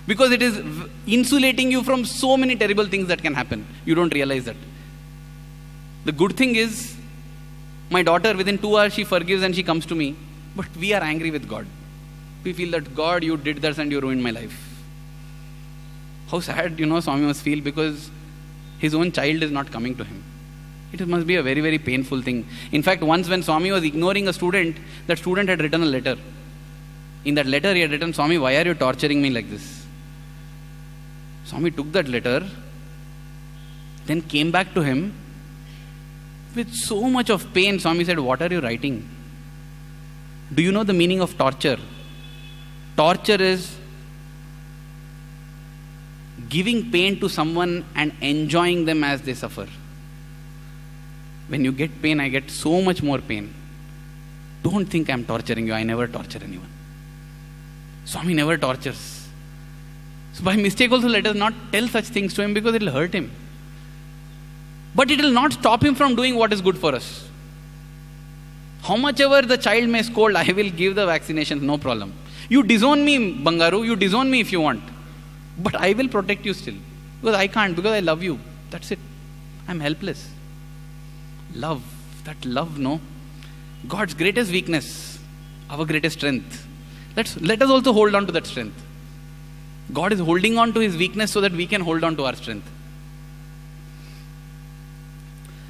Because it is insulating you from so many terrible things that can happen. You don't realize that. The good thing is, my daughter, within 2 hours, she forgives and she comes to me. But we are angry with God. We feel that, God, you did this and you ruined my life. How sad, Swami must feel because his own child is not coming to him. It must be a very, very painful thing. In fact, once when Swami was ignoring a student, that student had written a letter. In that letter, he had written, Swami, why are you torturing me like this? Swami took that letter, then came back to him with so much of pain. Swami said, what are you writing? Do you know the meaning of torture? Torture is giving pain to someone and enjoying them as they suffer. When you get pain, I get so much more pain. Don't think I'm torturing you. I never torture anyone. Swami never tortures. So by mistake also let us not tell such things to him because it will hurt him. But it will not stop him from doing what is good for us. How much ever the child may scold, I will give the vaccination, no problem. You disown me, Bangaru, you disown me if you want. But I will protect you still. Because I can't, because I love you. That's it. I'm helpless. Love, that love, no? God's greatest weakness, our greatest strength. Let us also hold on to that strength. God is holding on to his weakness so that we can hold on to our strength.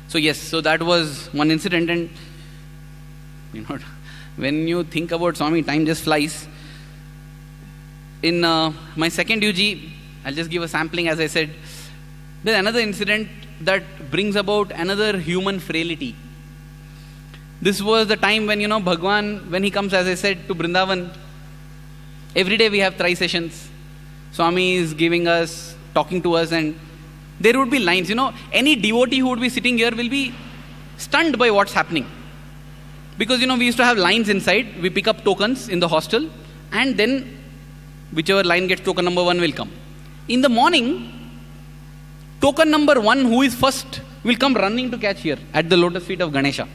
So yes, so that was one incident and when you think about Swami, time just flies. In my second UG, I'll just give a sampling as I said. There's another incident that brings about another human frailty. This was the time when, Bhagwan, when he comes, as I said, to Vrindavan, every day we have tri sessions. Swami is giving us, talking to us, and there would be lines. Any devotee who would be sitting here will be stunned by what's happening. Because, we used to have lines inside. We pick up tokens in the hostel, and then whichever line gets token number 1 will come. In the morning, token number 1, who is first, will come running to catch here at the lotus feet of Ganesha.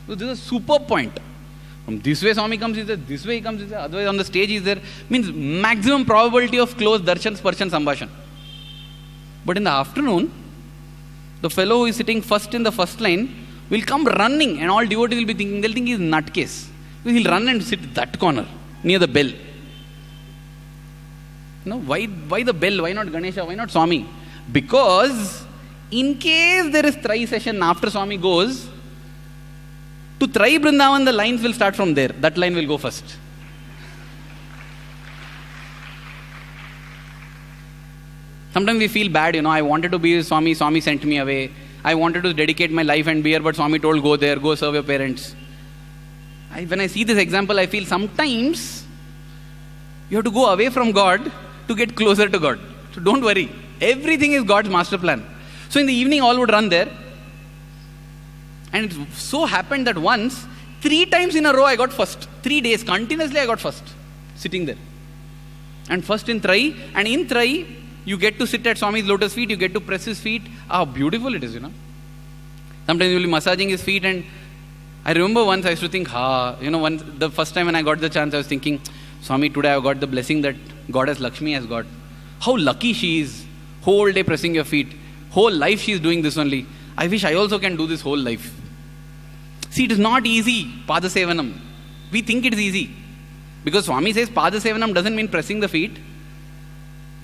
So this is a superb point. From this way Swami comes, is there, this way he comes, is there, otherwise on the stage is there. Means maximum probability of close darshan, sparshan, sambhashan. But in the afternoon, the fellow who is sitting first in the first line will come running, and all devotees will be thinking, they'll think he's nutcase. He'll run and sit that corner, near the bell. Why the bell? Why not Ganesha? Why not Swami? Because in case there is tri session after Swami goes, to Tri Vrindavan, the lines will start from there. That line will go first. Sometimes we feel bad, I wanted to be with Swami, Swami sent me away. I wanted to dedicate my life and be here, but Swami told, go there, go serve your parents. When I see this example, I feel sometimes you have to go away from God to get closer to God. So don't worry. Everything is God's master plan. So in the evening, all would run there. And it so happened that once, 3 times in a row, I got first. 3 days continuously, I got first. Sitting there. And first in Trai. And in Trai, you get to sit at Swami's lotus feet. You get to press his feet. How beautiful it is, Sometimes you will be massaging his feet. And I remember once I used to think, the first time when I got the chance, I was thinking, Swami, today I got the blessing that God has Lakshmi as God. How lucky she is. Whole day pressing your feet. Whole life she is doing this only. I wish I also can do this whole life. See, it is not easy, Pada Sevanam. We think it is easy. Because Swami says Pada Sevanam doesn't mean pressing the feet,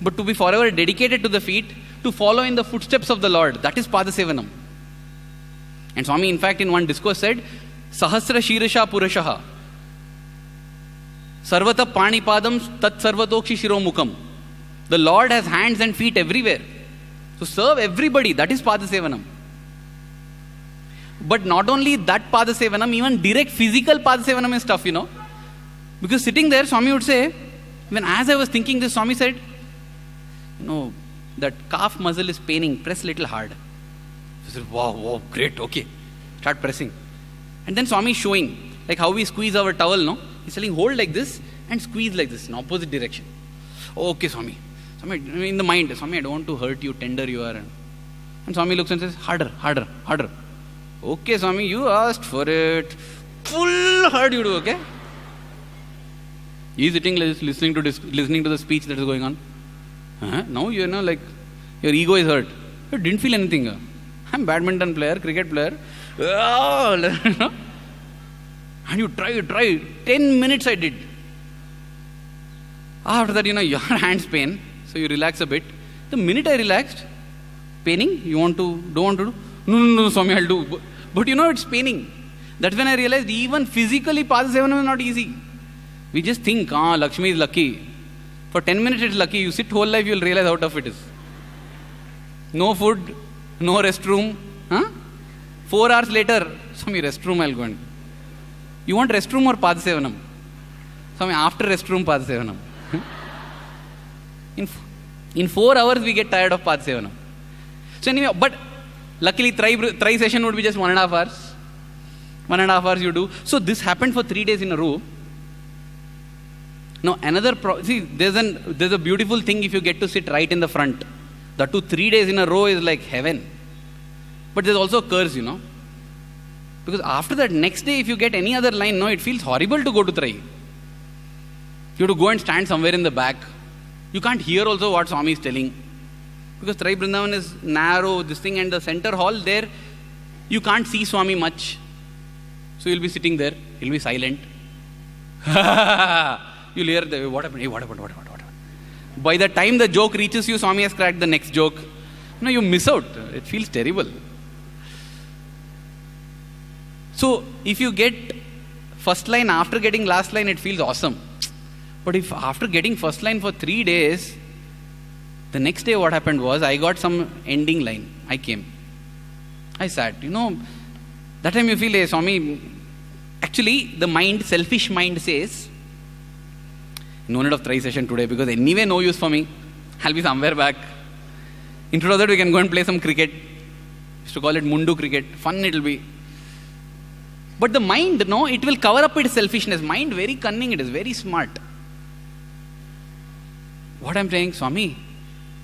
but to be forever dedicated to the feet, to follow in the footsteps of the Lord. That is Pada Sevanam. And Swami, in fact, in one discourse said, Sahasra Shirisha Purashaha Sarvata Panipadam Tat Sarvatokshi Shiromukam. The Lord has hands and feet everywhere. So serve everybody. That is Pada Sevanam. But not only that Pada Sevanam, even direct physical Pada Sevanam is tough, Because sitting there, Swami would say, as I was thinking this, Swami said, that calf muscle is paining, press little hard. I said, wow, great, okay. Start pressing. And then Swami is showing, like how we squeeze our towel, He's telling, hold like this and squeeze like this, in opposite direction. Okay, Swami. Swami, in the mind, Swami, I don't want to hurt you, tender you are. And Swami looks and says, harder. Okay, Swami, you asked for it. Full hard you do, okay? He's sitting listening to the speech that is going on. Now like your ego is hurt. You didn't feel anything. I'm badminton player, cricket player. And you try. 10 minutes I did. After that, your hands pain. So you relax a bit. The minute I relaxed, paining, don't want to do? No, Swami, I'll do. But it's paining. That's when I realized even physically Pada Sevanam is not easy. We just think, Lakshmi is lucky. For 10 minutes it's lucky. You sit whole life, you will realize how tough it is. No food, no restroom. 4 hours later, Swami, restroom I'll go in. You want restroom or Pada Sevanam? Swami, after restroom, Pada Sevanam. In 4 hours we get tired of Pada Sevanam. So anyway, but luckily Tri session would be just 1.5 hours. 1.5 hours you do. So this happened for 3 days in a row. Now there's a beautiful thing if you get to sit right in the front. That too 3 days in a row is like heaven. But there's also a curse, Because after that, next day if you get any other line, it feels horrible to go to Tri. You have to go and stand somewhere in the back. You can't hear also what Swami is telling. Because Tri Vrindavan is narrow, this thing, and the center hall there, you can't see Swami much. So you'll be sitting there, he'll be silent. You'll hear, what happened? Hey, what happened? By the time the joke reaches you, Swami has cracked the next joke. You miss out. It feels terrible. So if you get first line after getting last line, it feels awesome. But if after getting first line for 3 days, the next day what happened was I got some ending line. I came. I sat. That time you feel, hey, Swami, actually the mind, selfish mind says, no need of try session today because anyway no use for me. I'll be somewhere back. Instead of that, we can go and play some cricket. Used to call it Mundu cricket. Fun it'll be. But the mind, no, it will cover up its selfishness. Mind very cunning, it is very smart. What I'm saying, Swami,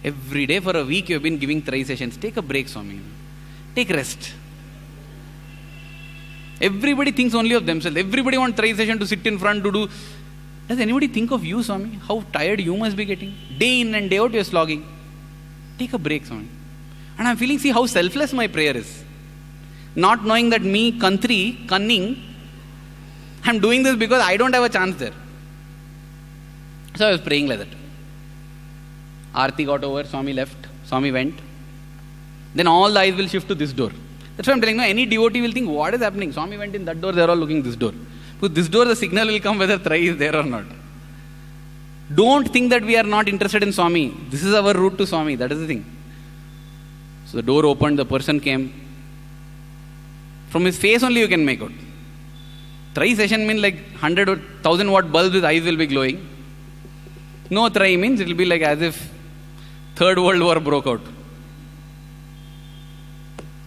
every day for a week you have been giving try sessions. Take a break, Swami. Take rest. Everybody thinks only of themselves. Everybody wants try session to sit in front to do. Does anybody think of you, Swami? How tired you must be getting? Day in and day out you are slogging. Take a break, Swami. And I'm feeling, see how selfless my prayer is. Not knowing that me, country, cunning, I'm doing this because I don't have a chance there. So I was praying like that. Aarti got over, Swami left, Swami went. Then all the eyes will shift to this door. That's why I'm telling you, any devotee will think, what is happening? Swami went in that door, they're all looking this door. Because this door, the signal will come whether Trai is there or not. Don't think that we are not interested in Swami. This is our route to Swami, that is the thing. So the door opened, the person came. From his face only you can make out. Trai session means like 100 or 1000 watt bulbs with eyes will be glowing. No Trai means it will be like as if Third World War broke out.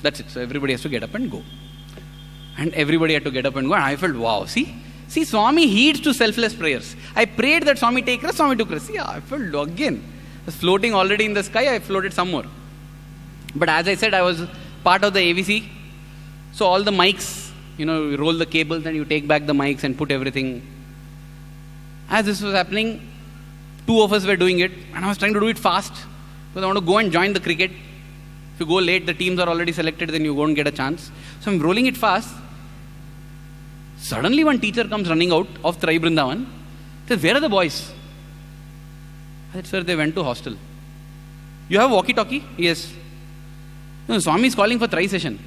That's it. So everybody has to get up and go. And everybody had to get up and go. And I felt, wow, see, Swami heeds to selfless prayers. I prayed that Swami take rest, Swami took rest. See, I felt again. I was floating already in the sky, I floated some more. But as I said, I was part of the AVC. So all the mics, you roll the cables and you take back the mics and put everything. As this was happening, 2 of us were doing it. And I was trying to do it fast. Because I want to go and join the cricket. If you go late, the teams are already selected, then you won't get a chance. So I'm rolling it fast. Suddenly one teacher comes running out of Trai Brindavan. Says, where are the boys? I said, sir, they went to hostel. You have walkie-talkie? Yes. No, Swami is calling for Trai session.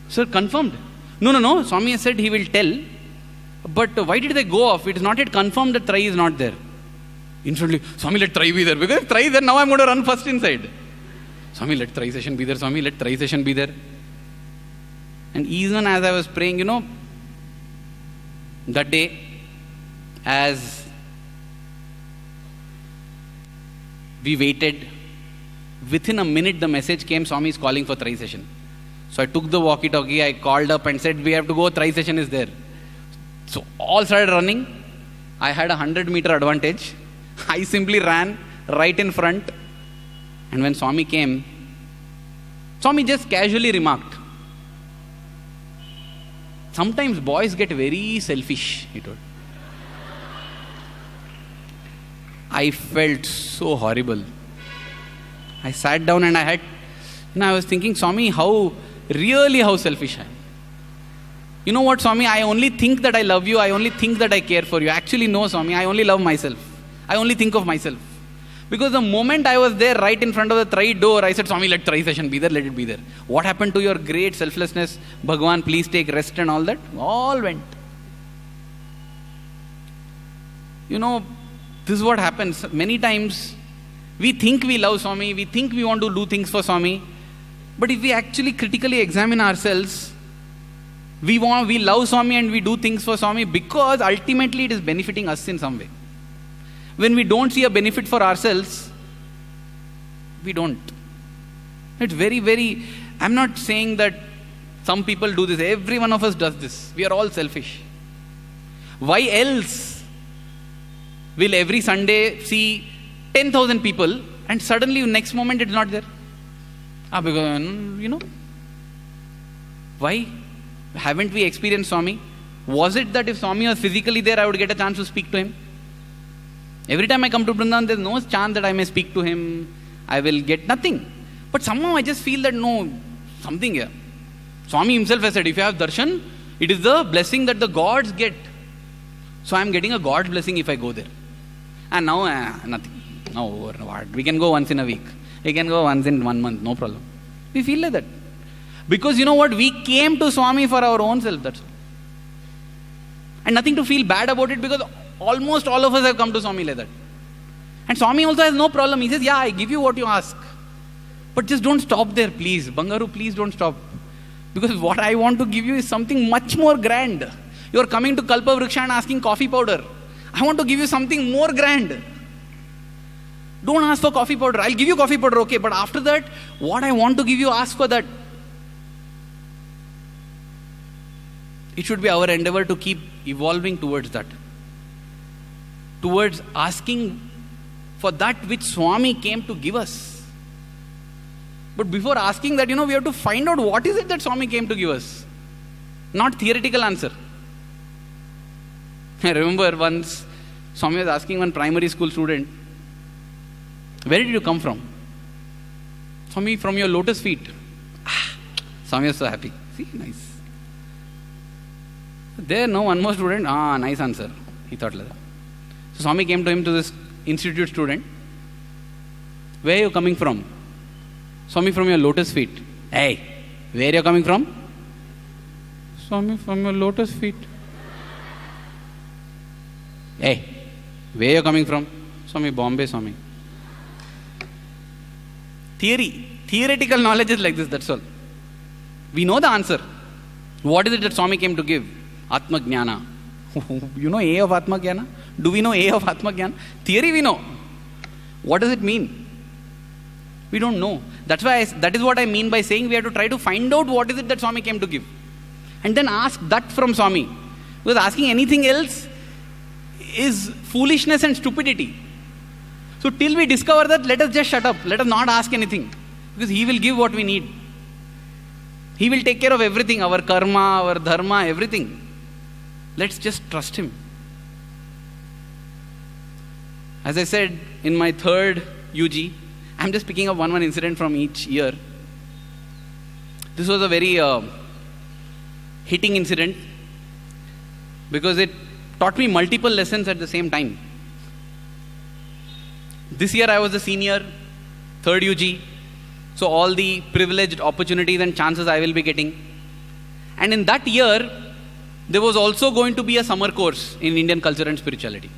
Sir, confirmed. No. Swami has said he will tell. But why did they go off? It is not yet confirmed that Trai is not there. Instantly, Swami, let Trai be there. Because if Trai is there, now I'm going to run first inside. Swami, let Trai session be there. Swami, let Trai session be there. And even as I was praying, that day, as we waited, within a minute the message came, Swami is calling for Trai session. So I took the walkie-talkie, I called up and said, we have to go, Trai session is there. So all started running. I had 100-meter advantage. I simply ran right in front. And when Swami came, Swami just casually remarked, sometimes boys get very selfish, he told. I felt so horrible. I sat down and I was thinking, Swami, how selfish I am. You know what, Swami, I only think that I love you, I only think that I care for you. Actually, no, Swami, I only love myself. I only think of myself. Because the moment I was there right in front of the Trai door, I said, Swami, let Trai session be there, let it be there. What happened to your great selflessness? Bhagwan, please take rest and all that. All went. This is what happens. Many times, we think we love Swami, we think we want to do things for Swami. But if we actually critically examine ourselves, we love Swami and we do things for Swami because ultimately it is benefiting us in some way. When we don't see a benefit for ourselves, we don't. It's very, very, I'm not saying that some people do this. Every one of us does this. We are all selfish. Why else will every Sunday see 10,000 people and suddenly next moment it's not there? Because, why? Haven't we experienced Swami? Was it that if Swami was physically there, I would get a chance to speak to him? Every time I come to Vrindavan, there's no chance that I may speak to him. I will get nothing. But somehow I just feel that something here. Swami himself has said, if you have darshan, it is the blessing that the gods get. So I am getting a God's blessing if I go there. And now, nothing. No, we can go once in a week. We can go once in 1 month, no problem. We feel like that. Because you know what? We came to Swami for our own self, that's all. And nothing to feel bad about it, because almost all of us have come to Swami like that. And Swami also has no problem. He says, yeah, I give you what you ask. But just don't stop there, please. Bangaru, please don't stop. Because what I want to give you is something much more grand. You are coming to Kalpavriksha and asking coffee powder. I want to give you something more grand. Don't ask for coffee powder. I'll give you coffee powder, okay. But after that, what I want to give you, ask for that. It should be our endeavor to keep evolving towards that. Towards asking for that which Swami came to give us. But before asking that, we have to find out what is it that Swami came to give us. Not theoretical answer. I remember once Swami was asking one primary school student, where did you come from? Swami, from your lotus feet. Swami was so happy. See, nice. There, no, one more student. Nice answer. He thought like that. So Swami came to him, to this institute student. Where are you coming from? Swami, from your lotus feet. Hey, where are you coming from? Swami, from your lotus feet. Hey, where are you coming from? Swami, Bombay, Swami. Theoretical knowledge is like this, that's all. We know the answer. What is it that Swami came to give? Atma Jnana. You know A of Atma Jnana? Do we know A of Atma Jnana? Theory we know. What does it mean? We don't know. That's why that is what I mean by saying we have to try to find out what is it that Swami came to give. And then ask that from Swami. Because asking anything else is foolishness and stupidity. So till we discover that, let us just shut up. Let us not ask anything. Because He will give what we need. He will take care of everything. Our karma, our dharma, everything. Let's just trust Him. As I said, in my third UG, I'm just picking up one incident from each year. This was a very hitting incident because it taught me multiple lessons at the same time. This year I was a senior, third UG, so all the privileged opportunities and chances I will be getting. And in that year, there was also going to be a summer course in Indian culture and spirituality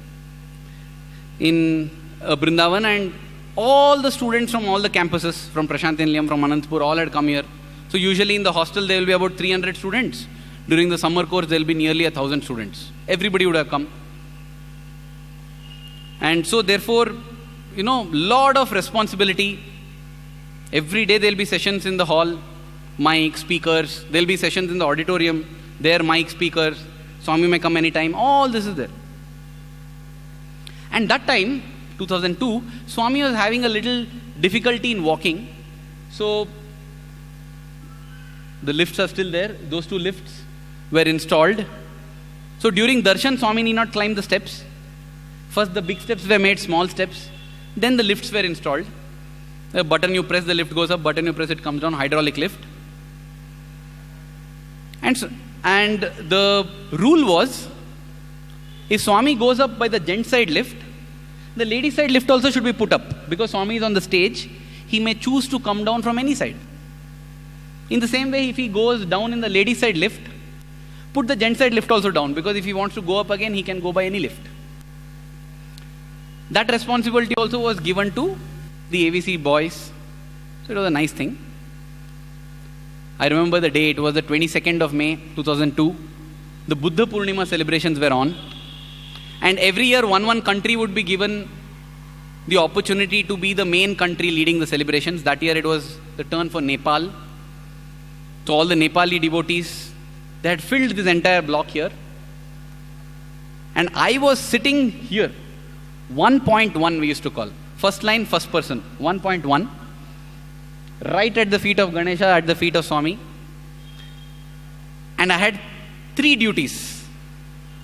in Brindavan, and all the students from all the campuses, from Prashanti Nilayam, from Anantapur, all had come here. So usually in the hostel there will be about 300 students. During the summer course there will be nearly 1,000 students. Everybody would have come. And so therefore, lot of responsibility. Every day there will be sessions in the hall, mic, speakers. There will be sessions in the auditorium, there mic, speakers. Swami may come anytime. All this is there. And that time, 2002, Swami was having a little difficulty in walking. So, the lifts are still there. Those two lifts were installed. So, during darshan, Swami need not climb the steps. First, the big steps were made small steps. Then the lifts were installed. The button you press, the lift goes up. Button you press, it comes down. Hydraulic lift. And the rule was, if Swami goes up by the gent side lift, the lady side lift also should be put up. Because Swami is on the stage, he may choose to come down from any side. In the same way, if he goes down in the lady side lift, put the gent side lift also down. Because if he wants to go up again, he can go by any lift. That responsibility also was given to the AVC boys. So it was a nice thing. I remember the day, it was the 22nd of May 2002. The Buddha Purnima celebrations were on. And every year, one country would be given the opportunity to be the main country leading the celebrations. That year, it was the turn for Nepal. So all the Nepali devotees, they had filled this entire block here. And I was sitting here, 1.1 we used to call. First line, first person, 1.1. Right at the feet of Ganesha, at the feet of Swami. And I had 3 duties.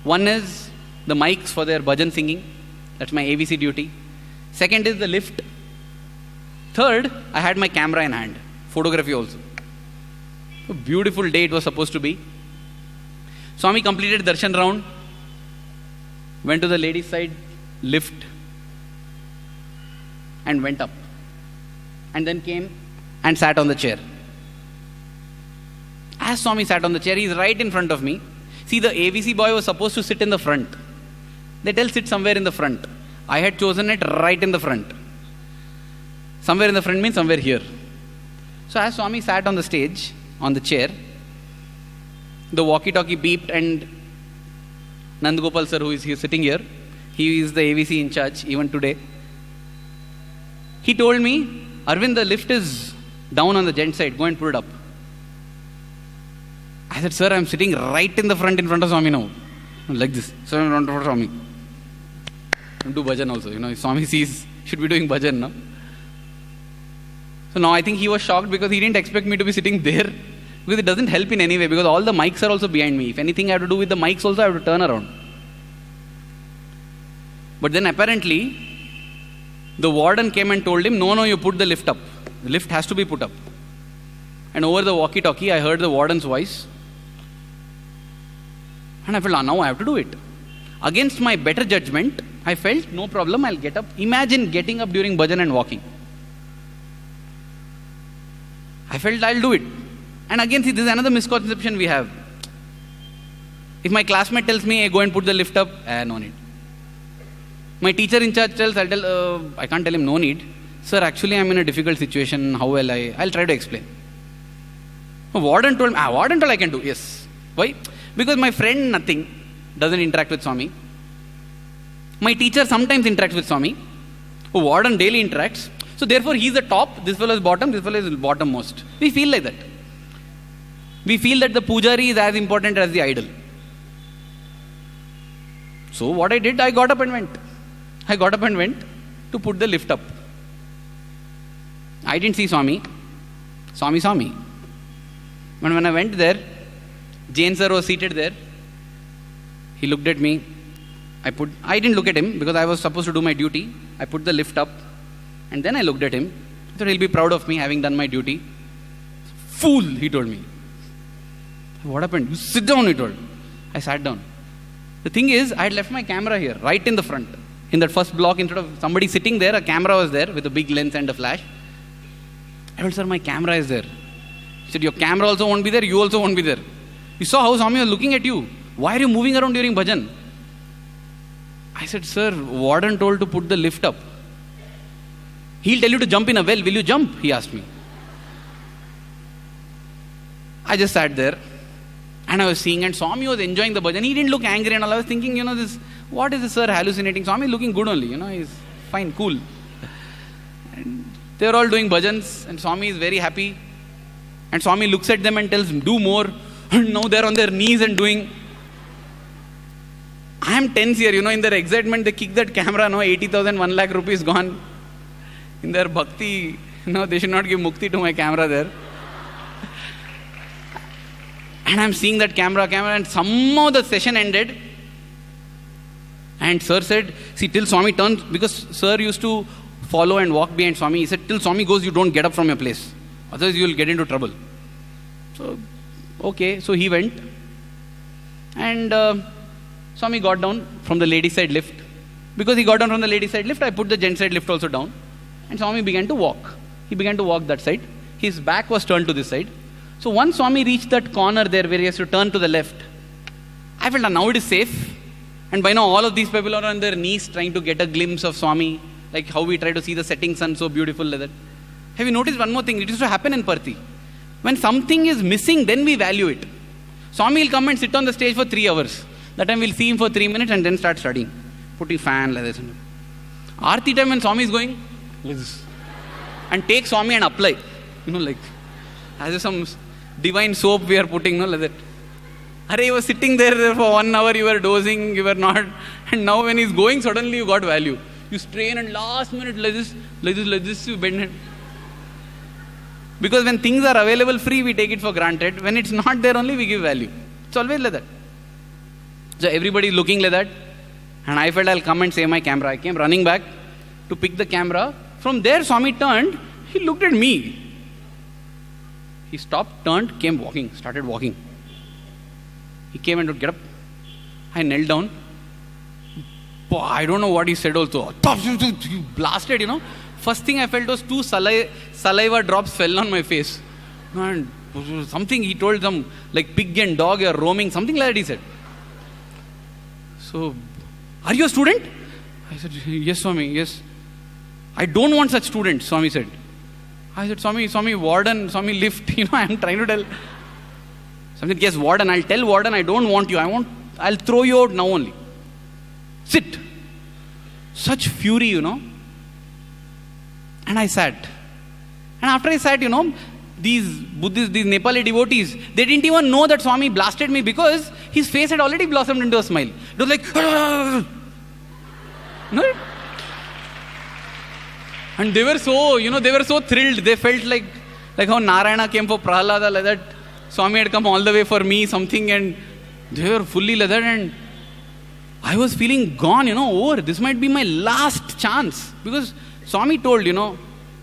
One is the mics for their bhajan singing. That's my AVC duty. Second is the lift. Third, I had my camera in hand. Photography also. A beautiful day it was supposed to be. Swami completed darshan round. Went to the ladies' side lift. And went up. And then came and sat on the chair. As Swami sat on the chair, he is right in front of me. See, the AVC boy was supposed to sit in the front. They tell sit somewhere in the front. I had chosen it right in the front. Somewhere in the front means somewhere here. So as Swami sat on the stage, on the chair, the walkie-talkie beeped and Nandagopal sir, who is here sitting here, he is the AVC in charge even today. He told me, Arvind, the lift is down on the gent side, go and pull it up. I said, sir, I am sitting right in the front in front of Swami now. Like this. So I'm in front of Swami. Do bhajan also. If Swami sees, should be doing bhajan now. So now I think he was shocked because he didn't expect me to be sitting there. Because it doesn't help in any way, because all the mics are also behind me. If anything I have to do with the mics also, I have to turn around. But then apparently, the warden came and told him, no, you put the lift up. The lift has to be put up. And over the walkie-talkie, I heard the warden's voice. And I felt, now I have to do it. Against my better judgment, I felt, no problem, I'll get up. Imagine getting up during bhajan and walking. I felt I'll do it. And again, see, this is another misconception we have. If my classmate tells me, hey, go and put the lift up, no need. My teacher in charge tells, I can't tell him no need. Sir, actually I'm in a difficult situation, how will I'll try to explain. Warden told me, warden told I can do, yes. Why? Because my friend doesn't interact with Swami. My teacher sometimes interacts with Swami. Warden daily interacts. So therefore he is the top, this fellow is bottom, this fellow is bottom most. We feel like that. We feel that the pujari is as important as the idol. So what I did, I got up and went. To put the lift up. I didn't see Swami. Swami saw me. But when I went there, Jain sir was seated there. He looked at me. I didn't look at him because I was supposed to do my duty. I put the lift up and then I looked at him. I thought he'll be proud of me having done my duty. Fool, he told me. What happened? You sit down, he told. I sat down. The thing is, I had left my camera here, right in the front. In that first block, instead of somebody sitting there, a camera was there with a big lens and a flash. I told, sir, my camera is there. He said, your camera also won't be there, you also won't be there. You saw how Swami was looking at you. Why are you moving around during bhajan? I said, sir, warden told to put the lift up. He'll tell you to jump in a well. Will you jump? He asked me. I just sat there and I was seeing, and Swami was enjoying the bhajan. He didn't look angry and all. I was thinking, what is this sir hallucinating? Swami is looking good only, he's fine, cool. And they were all doing bhajans and Swami is very happy. And Swami looks at them and tells them, do more. And now they're on their knees and doing. I am tense here, in their excitement, they kick that camera, 80,000, 1 lakh rupees gone. In their bhakti, they should not give mukti to my camera there. And I'm seeing that camera, and somehow the session ended. And sir said, see, till Swami turns, because sir used to follow and walk behind Swami. He said, till Swami goes, you don't get up from your place. Otherwise, you will get into trouble. So, okay, so he went. And Swami got down from the lady side lift. Because he got down from the lady side lift, I put the gent side lift also down. And Swami began to walk. He began to walk that side. His back was turned to this side. So once Swami reached that corner there where he has to turn to the left, I felt now it is safe. And by now all of these people are on their knees trying to get a glimpse of Swami, like how we try to see the setting sun so beautiful like that. Have you noticed one more thing? It used to happen in Parthi. When something is missing, then we value it. Swami will come and sit on the stage for 3 hours. That time we'll see him for 3 minutes and then start studying. Putting fan like this. Aarti time when Swami is going, like this. And take Swami and apply. Like, as if some divine soap we are putting, like that. Arey, you were sitting there for 1 hour, you were dozing, you were not. And now when he's going, suddenly you got value. You strain and last minute like this, you bend it. Because when things are available free, we take it for granted. When it's not there only, we give value. It's always like that. So everybody is looking like that. And I felt I'll come and save my camera. I came running back to pick the camera. From there, Swami turned. He looked at me. He stopped, turned, came walking, started walking. He came and would get up. I knelt down. I don't know what he said also. He blasted, First thing I felt was 2 saliva drops fell on my face. And something he told them, like pig and dog are roaming, something like that he said. So, are you a student? I said, yes, Swami, yes. I don't want such students, Swami said. I said, Swami, warden, Swami, lift. I am trying to tell. Swami said, yes, warden, I'll tell warden I don't want you. I'll throw you out now only. Sit. Such fury, And I sat. And after I sat, these Buddhists, these Nepali devotees, they didn't even know that Swami blasted me because his face had already blossomed into a smile. It was like, no? And they were so, they were so thrilled. They felt like how Narayana came for Prahlada, like that Swami had come all the way for me, something, and they were fully like that. And I was feeling gone, over. This might be my last chance. Because Swami told,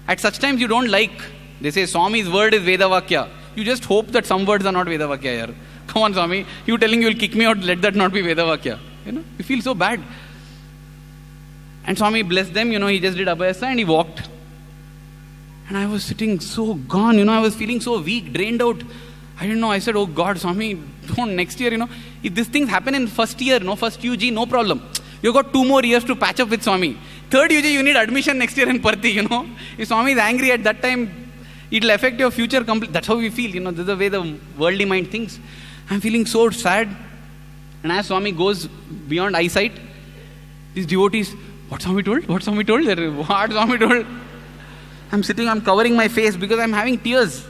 at such times you don't like, they say Swami's word is Vedavakya. You just hope that some words are not Vedavakya here. Come on, Swami, you telling you will kick me out, let that not be Vedavakya. You feel so bad. And Swami blessed them, he just did Abhyasa and he walked. And I was sitting so gone, I was feeling so weak, drained out. I didn't know. I said, oh God, Swami, don't next year, if these things happen in first year, first UG, no problem. You've got 2 more years to patch up with Swami. Third UG, you need admission next year in Parthi, If Swami is angry at that time, it'll affect your future completely. That's how we feel, This is the way the worldly mind thinks. I'm feeling so sad. And as Swami goes beyond eyesight, these devotees, what Swami told? What Swami told? What Swami told? I'm sitting, I'm covering my face because I'm having tears.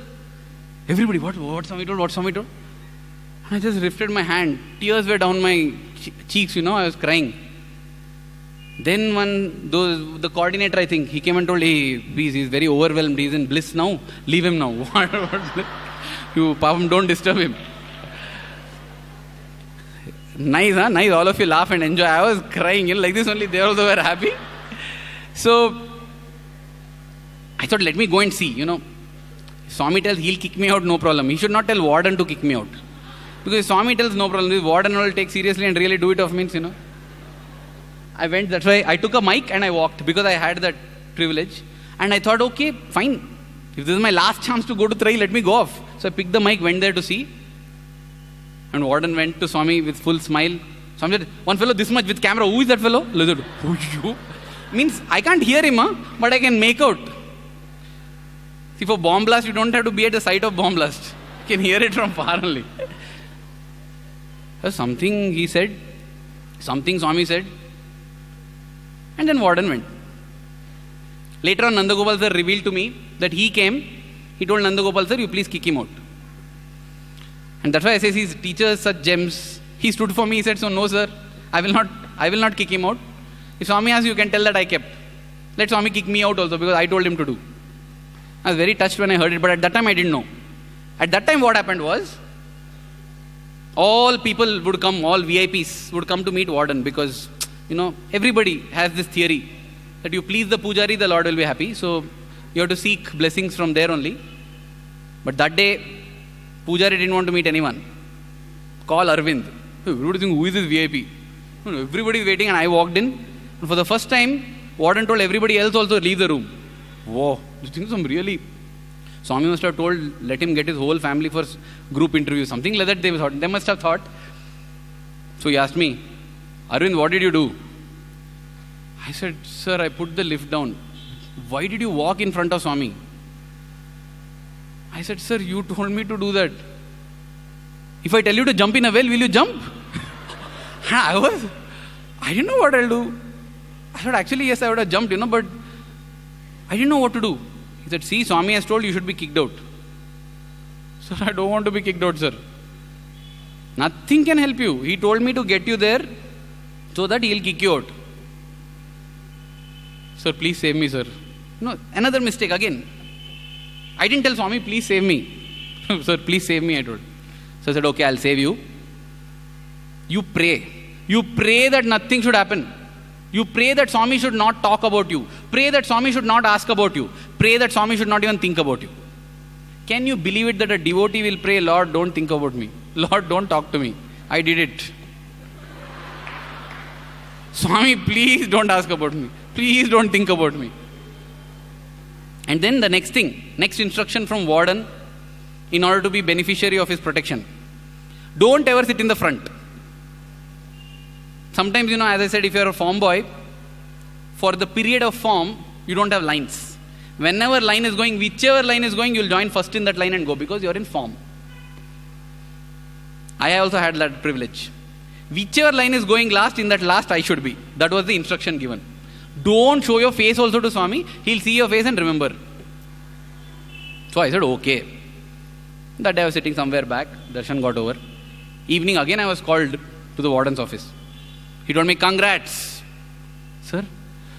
Everybody, what Swami told? What Swami told? And I just lifted my hand. Tears were down my cheeks, I was crying. Then the coordinator, I think, he came and told, hey, please, he's very overwhelmed. He's in bliss now. Leave him now. You, Papam, don't disturb him. Nice, huh? Nice. All of you laugh and enjoy. I was crying. Like this only. They also were happy. So, I thought, let me go and see. If Swami tells he'll kick me out, no problem. He should not tell warden to kick me out. Because if Swami tells no problem, the warden will take seriously and really do it off means, I went, that's why I took a mic and I walked because I had that privilege. And I thought, okay, fine. If this is my last chance to go to Trai, let me go off. So I picked the mic, went there to see. And warden went to Swami with full smile. Swami said, one fellow this much with camera. Who is that fellow? I said, who you? Means I can't hear him, but I can make out. See, for bomb blast, you don't have to be at the site of bomb blast. You can hear it from far only. Something he said, something Swami said, and then warden went. Later on, Nandagopal sir revealed to me that he came, he told Nandagopal sir, you please kick him out. And that's why I say he teaches such gems. He stood for me, he said, so no sir, I will not kick him out. If Swami asks, you can tell that I kept. Let Swami kick me out also because I told him to do. I was very touched when I heard it, but at that time I didn't know. At that time what happened was, all people would come, all VIPs would come to meet warden because, everybody has this theory that you please the Pujari, the Lord will be happy. So, you have to seek blessings from there only. But that day, Pujari didn't want to meet anyone. Call Arvind. Everybody thinking, who is this VIP? Everybody is waiting and I walked in. And for the first time, warden told everybody else also leave the room. Whoa, this thing is some really... Swami must have told, let him get his whole family for group interview. Something like that they must have thought. So he asked me, Arvind, what did you do? I said, sir, I put the lift down. Why did you walk in front of Swami? I said, sir, you told me to do that. If I tell you to jump in a well, will you jump? I didn't know what I'll do. I said, actually, yes, I would have jumped, but I didn't know what to do. He said, see, Swami has told you should be kicked out. Sir, I don't want to be kicked out, sir. Nothing can help you. He told me to get you there so that he'll kick you out. Sir, please save me, sir. Another mistake again. I didn't tell Swami, please save me. Sir, please save me, I told. So I said, okay, I'll save you. You pray. You pray that nothing should happen. You pray that Swami should not talk about you. Pray that Swami should not ask about you. Pray that Swami should not even think about you. Can you believe it that a devotee will pray, Lord, don't think about me. Lord, don't talk to me. I did it. Swami, please don't ask about me. Please don't think about me. And then the next instruction from warden, in order to be beneficiary of his protection. Don't ever sit in the front. Sometimes, as I said, if you're a form boy, for the period of form, you don't have lines. Whenever line is going, whichever line is going, you'll join first in that line and go because you're in form. I also had that privilege. Whichever line is going last, in that last I should be. That was the instruction given. Don't show your face also to Swami. He'll see your face and remember. So I said, okay. That day I was sitting somewhere back. Darshan got over. Evening again I was called to the warden's office. He told me, congrats. Sir,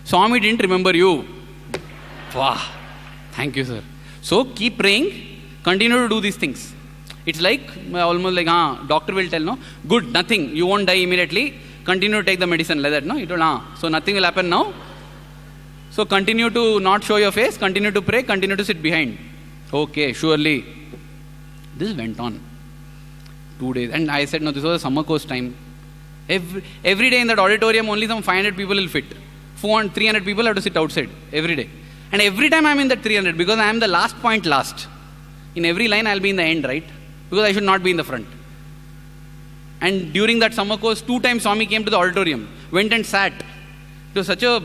Swami didn't remember you. Wow. Thank you, sir. So keep praying. Continue to do these things. It's like, almost like, doctor will tell, no? Good, nothing. You won't die immediately. Continue to take the medicine like that, no? He told, so nothing will happen now. So continue to not show your face. Continue to pray. Continue to sit behind. Okay, surely. This went on 2 days. And I said, no, this was a summer course time. Every day in that auditorium, only some 500 people will fit. 400, 300 people have to sit outside every day. And every time I'm in that 300, because I am the last point last. In every line, I'll be in the end, right? Because I should not be in the front. And during that summer course, 2 times Swami came to the auditorium, went and sat. It was such a,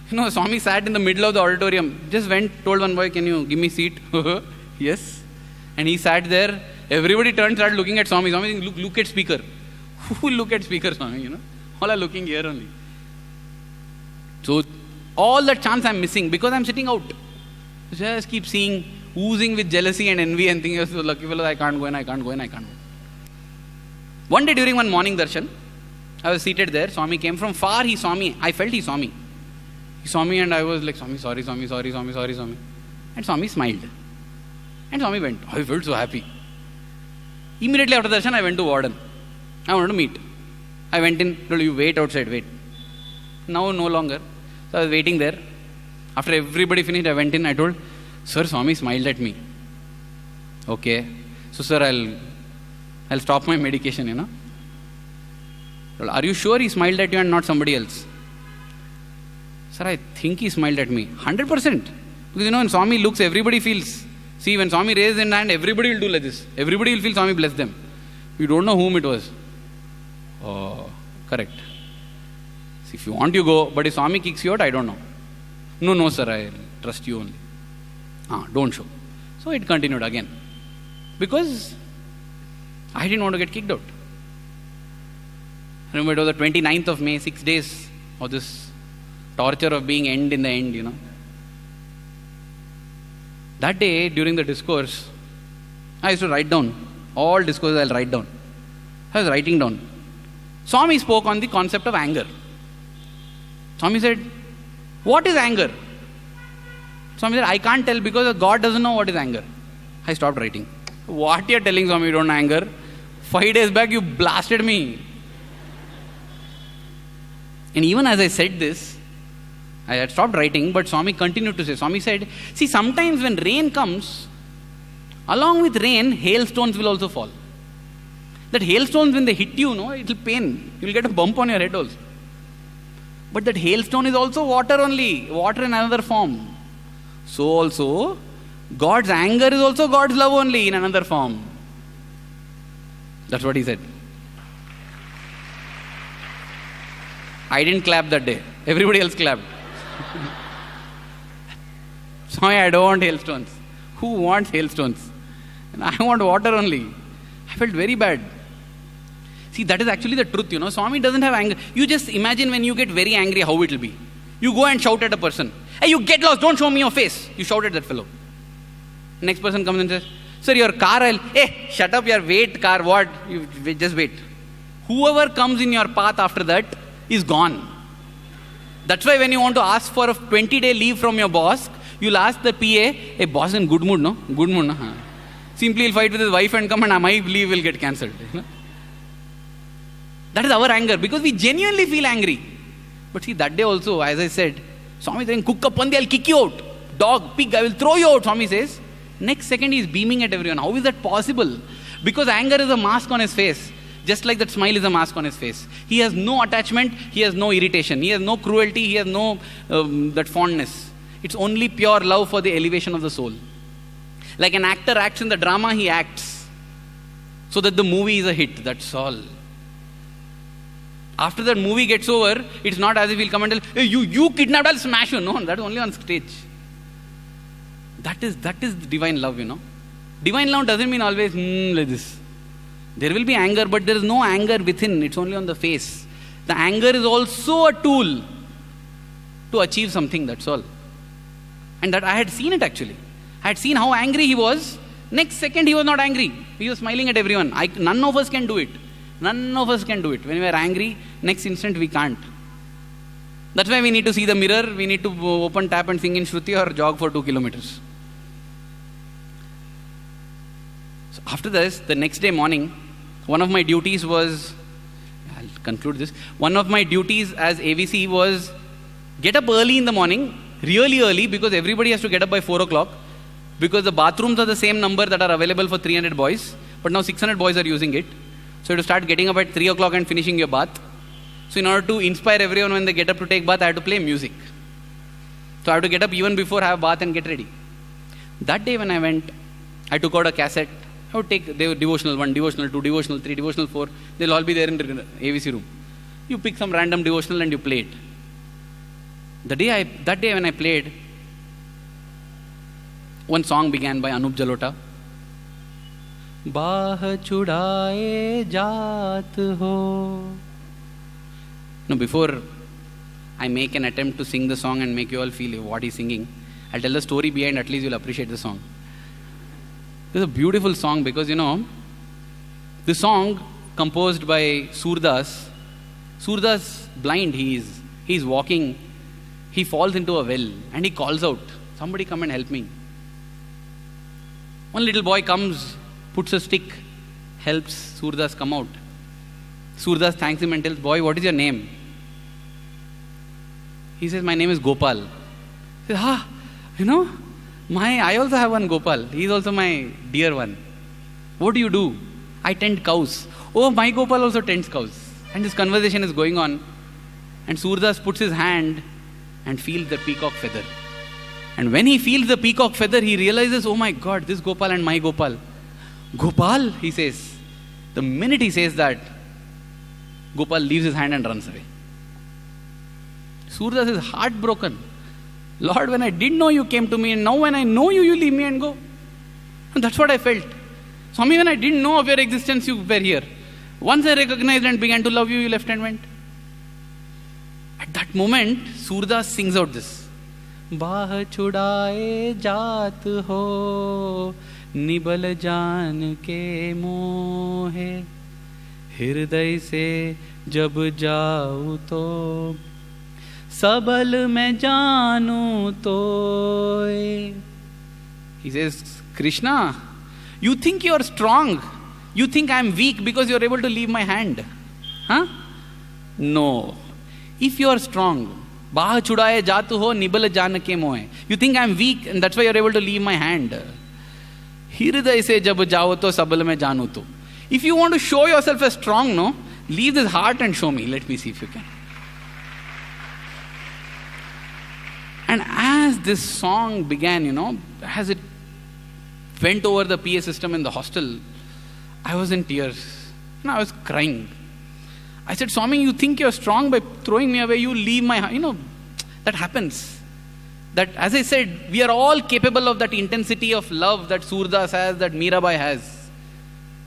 Swami sat in the middle of the auditorium, just went, told one boy, can you give me seat? Yes. And he sat there. Everybody turned, started looking at Swami. Swami, look at speaker. Who will look at speaker, Swami, All are looking here only. So, all that chance I'm missing because I'm sitting out. Just keep seeing, oozing with jealousy and envy and thinking, so lucky fellow, I can't go in, I can't go in, I can't go. One day during one morning darshan, I was seated there. Swami came from far. He saw me. I felt he saw me. He saw me and I was like, Swami, sorry, Swami, sorry, Swami, sorry, Swami. And Swami smiled. And Swami went. I felt so happy. Immediately after darshan, I went to warden. I wanted to meet. I went in. Told you wait outside, wait. Now no longer. So I was waiting there. After everybody finished, I went in. I told, sir, Swami smiled at me. Okay. So sir, I'll stop my medication, Told, are you sure he smiled at you and not somebody else? Sir, I think he smiled at me. 100%. Because when Swami looks, everybody feels. See, when Swami raises his hand, everybody will do like this. Everybody will feel Swami bless them. You don't know whom it was. Oh, correct. See, if you want, you go. But if Swami kicks you out, I don't know. No, sir, I trust you only. Don't show. So it continued again. Because I didn't want to get kicked out. I remember it was the 29th of May, 6 days of this torture of being end in the end, That day, during the discourse, I used to write down. All discourses I'll write down. I was writing down. Swami spoke on the concept of anger. Swami said, what is anger? Swami said, I can't tell because God doesn't know what is anger. I stopped writing. What you're telling, Swami, you don't know anger? 5 days back, you blasted me. And even as I said this, I had stopped writing, but Swami continued to say. Swami said, see, sometimes when rain comes, along with rain, hailstones will also fall. That hailstones, when they hit you, it will pain. You will get a bump on your head also. But that hailstone is also water only, water in another form. So also, God's anger is also God's love only in another form. That's what he said. I didn't clap that day. Everybody else clapped. Swami, I don't want hailstones. Who wants hailstones? And I want water only. I felt very bad. See, that is actually the truth, Swami doesn't have anger. You just imagine when you get very angry, how it will be. You go and shout at a person. Hey, you get lost, don't show me your face. You shout at that fellow. Next person comes and says, sir, your car, hey, shut up, your wait car, what? You just wait. Whoever comes in your path after that is gone. That's why when you want to ask for a 20-day leave from your boss, you'll ask the PA, hey, boss in good mood, no? Good mood, no? Simply he'll fight with his wife and come and my leave will get cancelled. That is our anger because we genuinely feel angry. But see, that day also, as I said, Swami is saying, Kukka Pandi, I'll kick you out. Dog, pig, I will throw you out, Swami says. Next second, he is beaming at everyone. How is that possible? Because anger is a mask on his face. Just like that smile is a mask on his face. He has no attachment, he has no irritation, he has no cruelty, he has no that fondness. It's only pure love for the elevation of the soul. Like an actor acts in the drama, he acts so that the movie is a hit. That's all. After that movie gets over, it's not as if he'll come and tell, hey, you kidnapped, I'll smash you. No, that's only on stage. That is divine love, Divine love doesn't mean always like this. There will be anger, but there is no anger within. It's only on the face. The anger is also a tool to achieve something, that's all. And that I had seen it actually. I had seen how angry he was. Next second he was not angry. He was smiling at everyone. None of us can do it. None of us can do it. When we are angry, next instant we can't. That's why we need to see the mirror. We need to open tap and sing in Shruti or jog for 2 kilometers. So after this, the next day morning, one of my duties was, I'll conclude this. One of my duties as AVC was get up early in the morning, really early, because everybody has to get up by 4 o'clock. Because the bathrooms are the same number that are available for 300 boys. But now 600 boys are using it. So you have to start getting up at 3 o'clock and finishing your bath. So in order to inspire everyone when they get up to take bath, I have to play music. So I have to get up even before I have bath and get ready. That day when I went, I took out a cassette. I would take devotional 1, devotional 2, devotional 3, devotional 4. They'll all be there in the AVC room. You pick some random devotional and you play it. That day when I played, one song began by Anup Jalota. Baah chudaye jaat ho. Now before I make an attempt to sing the song and make you all feel what he's singing, I'll tell the story behind, at least you'll appreciate the song. This is a beautiful song because, this song composed by Surdas. Surdas blind, he's walking, he falls into a well and he calls out, somebody come and help me. One little boy comes, puts a stick, helps Surdas come out. Surdas thanks him and tells, boy, what is your name? He says, my name is Gopal. He says, I also have one Gopal. He is also my dear one. What do you do? I tend cows. Oh, my Gopal also tends cows. And this conversation is going on. And Surdas puts his hand and feels the peacock feather. And when he feels the peacock feather, he realizes, oh my God, this Gopal and my Gopal. Gopal, he says. The minute he says that, Gopal leaves his hand and runs away. Surdas is heartbroken. Lord, when I didn't know you came to me, and now when I know you, you leave me and go. And that's what I felt. Swami, when I didn't know of your existence, you were here. Once I recognized and began to love you, you left and went. At that moment, Surdas sings out this. बाह छुड़ाए जात हो nibble जान के मोहे हृदय से जब जाऊं तो सबल मैं जानूं तो. He says, Krishna, you think you are strong. You think I am weak because you are able to leave my hand. Huh? No. If you are strong, बाह छुड़ाए जात हो निबल जान के मोहे. You think I am weak and that's why you are able to leave my hand. हृदय से जब जाओ तो सबल मैं जानूं तो. If you want to show yourself as strong, no, leave this heart and show me. Let me see if you can. And as this song began, as it went over the PA system in the hostel, I was in tears. I was crying. I said, Swami, you think you're strong by throwing me away, you leave my heart. That happens. That, as I said, we are all capable of that intensity of love that Surdas has, that Mirabai has.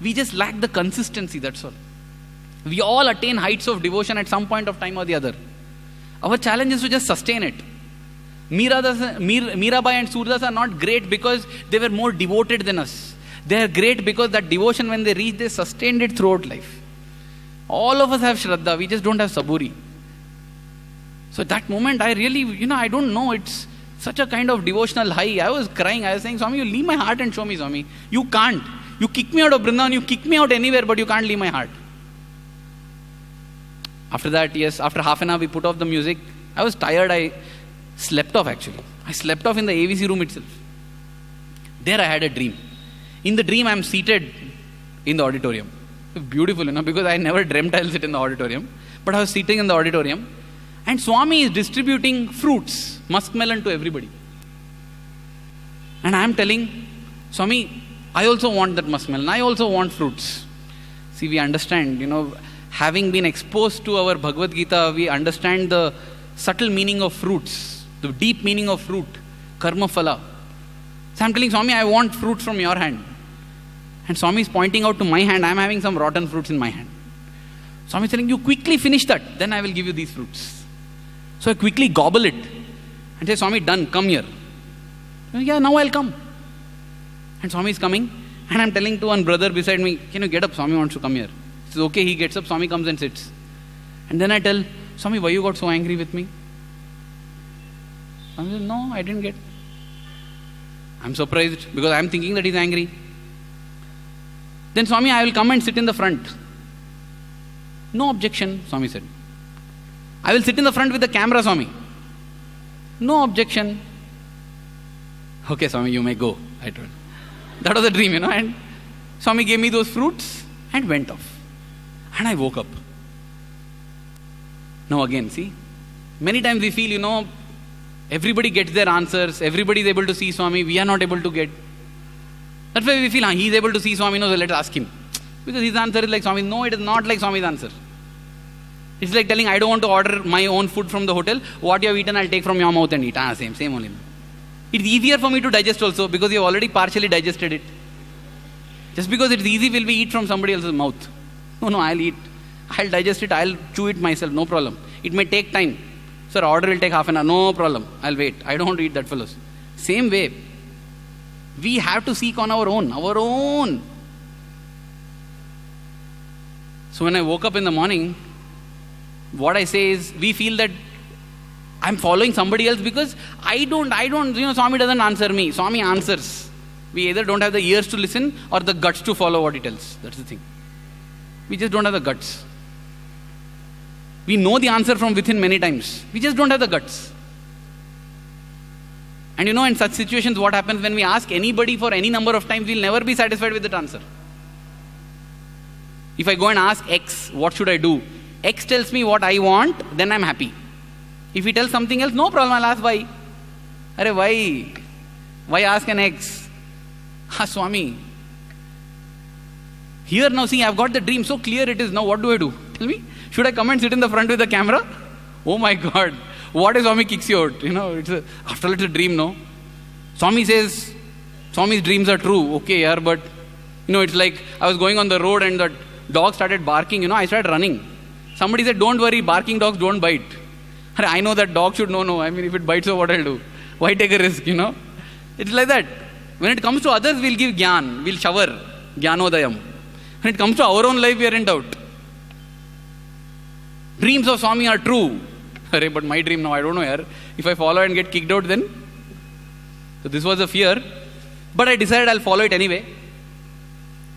We just lack the consistency, that's all. We all attain heights of devotion at some point of time or the other. Our challenge is to just sustain it. Mirabai and Surdas are not great because they were more devoted than us. They are great because that devotion, when they reached, they sustained it throughout life. All of us have Shraddha, we just don't have Saburi. So at that moment, I really, I don't know, it's such a kind of devotional high. I was crying, I was saying, Swami, you leave my heart and show me, Swami. You can't. You kick me out of Vrindavan, you kick me out anywhere, but you can't leave my heart. After that, yes, after half an hour, we put off the music. I was tired, I slept off actually. I slept off in the AVC room itself. There I had a dream. In the dream, I am seated in the auditorium. Beautiful, because I never dreamt I'll sit in the auditorium. But I was sitting in the auditorium and Swami is distributing fruits, muskmelon to everybody. And I am telling, Swami, I also want that muskmelon. I also want fruits. See, we understand, having been exposed to our Bhagavad Gita, we understand the subtle meaning of fruits, the deep meaning of fruit, karma phala. So I'm telling Swami, I want fruits from your hand. And Swami is pointing out to my hand, I am having some rotten fruits in my hand. Swami is telling, you quickly finish that, then I will give you these fruits. So I quickly gobble it and say, Swami, done, come here. Yeah, now I'll come. And Swami is coming, and I'm telling to one brother beside me, can you get up? Swami wants to come here. He says, okay, he gets up, Swami comes and sits. And then I tell, Swami, why you got so angry with me? Swami says, no, I didn't get. I'm surprised because I'm thinking that he's angry. Then Swami, I will come and sit in the front. No objection, Swami said. I will sit in the front with the camera, Swami. No objection. Okay, Swami, you may go, I told. That was a dream, and Swami gave me those fruits and went off. And I woke up. Now again, see, many times we feel, everybody gets their answers, everybody is able to see Swami, we are not able to get. That's why we feel, he is able to see Swami, so let's ask him. Because his answer is like Swami. No, it is not like Swami's answer. It's like telling, I don't want to order my own food from the hotel. What you have eaten, I'll take from your mouth and eat. Same only. It's easier for me to digest also because you have already partially digested it. Just because it's easy, will we eat from somebody else's mouth? No, I'll eat. I'll digest it, I'll chew it myself, no problem. It may take time. Sir, order will take half an hour, no problem. I'll wait. I don't want to eat that fellows. Same way. We have to seek on our own. So when I woke up in the morning, what I say is, we feel that I'm following somebody else because I don't, Swami doesn't answer me. Swami answers. We either don't have the ears to listen or the guts to follow what he tells. That's the thing. We just don't have the guts. We know the answer from within many times. We just don't have the guts. And in such situations, what happens when we ask anybody for any number of times, we'll never be satisfied with that answer. If I go and ask X, what should I do? X tells me what I want, then I'm happy. If he tells something else, no problem, I'll ask why. Why? Why ask an X? Swami. Here now, see, I've got the dream, so clear it is. Now what do I do? Tell me. Should I come and sit in the front with the camera? Oh my God. What if Swami kicks you out? After all, it's a dream, no? Swami says, Swami's dreams are true. Okay, but, it's like I was going on the road and the dog started barking, I started running. Somebody said, don't worry, barking dogs don't bite. I know that dog should know, no. If it bites, so what I'll do? Why take a risk, It's like that. When it comes to others, we'll give gyan, we'll shower, gyanodayam. When it comes to our own life, we are in doubt. Dreams of Swami are true. But my dream now, I don't know, if I follow and get kicked out, then? So this was a fear. But I decided I'll follow it anyway.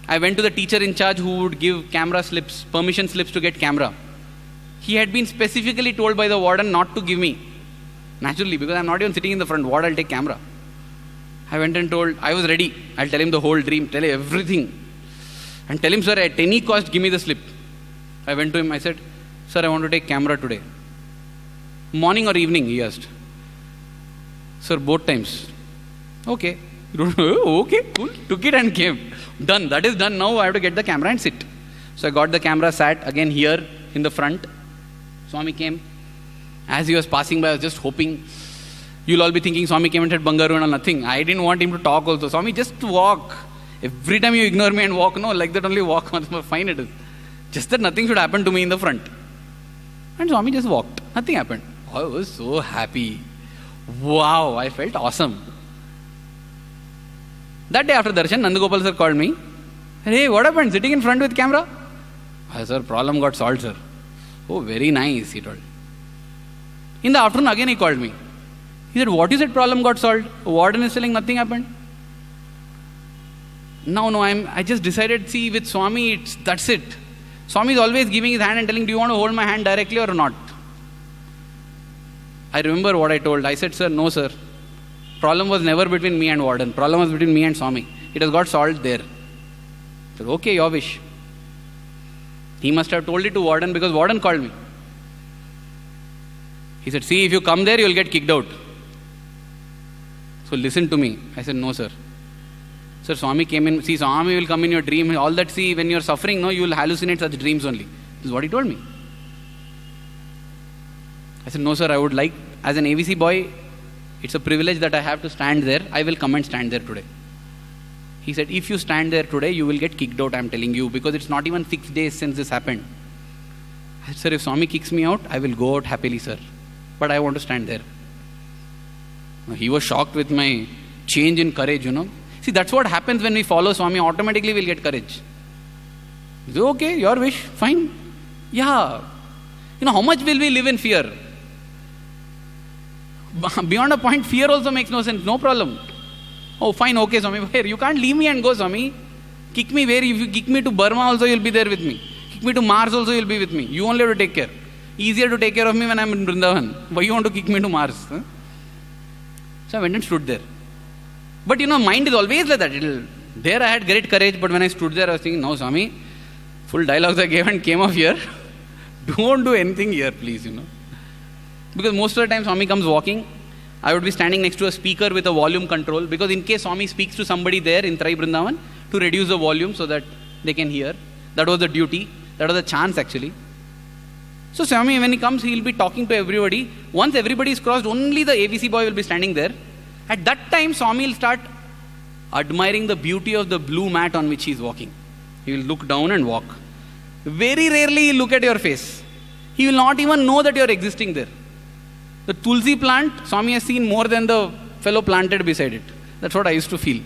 I went to the teacher in charge who would give camera slips, permission slips to get camera. He had been specifically told by the warden not to give me. Naturally, because I'm not even sitting in the front. What, I'll take camera. I went and told, I was ready. I'll tell him the whole dream, tell him everything. And tell him, sir, at any cost, give me the slip. I went to him, I said, sir, I want to take camera today. Morning or evening, he asked. Sir, both times. Okay. Okay, cool. Took it and came. Done. That is done. Now I have to get the camera and sit. So I got the camera, sat again here in the front. Swami came. As he was passing by, I was just hoping. You'll all be thinking Swami came and said Bangaru and nothing. I didn't want him to talk also. Swami, just walk. Every time you ignore me and walk, no, like that only walk. Fine it is. Just that nothing should happen to me in the front. And Swami just walked. Nothing happened. I was so happy. Wow, I felt awesome. That day after darshan, Nandagopal sir called me. Hey, what happened? Sitting in front with camera? I said, sir, problem got solved, sir. Oh, very nice, he told. In the afternoon, again he called me. He said, what is it problem got solved? Warden is telling nothing happened. No, I just decided, see, with Swami, that's it. Swami is always giving his hand and telling, do you want to hold my hand directly or not? I remember what I told. I said, sir, no, sir. Problem was never between me and warden. Problem was between me and Swami. It has got solved there. I said, okay, your wish. He must have told it to warden because warden called me. He said, see, if you come there, you will get kicked out. So listen to me. I said, no, sir. Sir, Swami came in. See, Swami will come in your dream. All that, see, when you are suffering, no, you will hallucinate such dreams only. This is what he told me. I said, no sir, I would like, as an AVC boy, it's a privilege that I have to stand there. I will come and stand there today. He said, if you stand there today, you will get kicked out, I'm telling you, because it's not even 6 days since this happened. I said, sir, if Swami kicks me out, I will go out happily, sir. But I want to stand there. He was shocked with my change in courage, See, that's what happens when we follow Swami. Automatically we'll get courage. He said, okay, your wish, fine. Yeah. How much will we live in fear? Beyond a point, fear also makes no sense. No problem. Oh, fine, okay, Swami. Where? You can't leave me and go, Swami. Kick me where? If you kick me to Burma also, you'll be there with me. Kick me to Mars also, you'll be with me. You only have to take care. Easier to take care of me when I'm in Vrindavan. Why you want to kick me to Mars? Huh? So I went and stood there. But mind is always like that. There I had great courage, but when I stood there, I was thinking, no, Swami, full dialogues I gave and came off here. Don't do anything here, please, Because most of the time Swami comes walking, I would be standing next to a speaker with a volume control, because in case Swami speaks to somebody there in Trai Vrindavan, to reduce the volume so that they can hear. That was the duty. That was the chance actually. So Swami, when he comes, he will be talking to everybody. Once everybody is crossed, only the AVC boy will be standing there. At that time, Swami will start admiring the beauty of the blue mat on which he is walking. He will look down and walk. Very rarely he will look at your face. He will not even know that you are existing there. The tulsi plant, Swami has seen more than the fellow planted beside it. That's what I used to feel.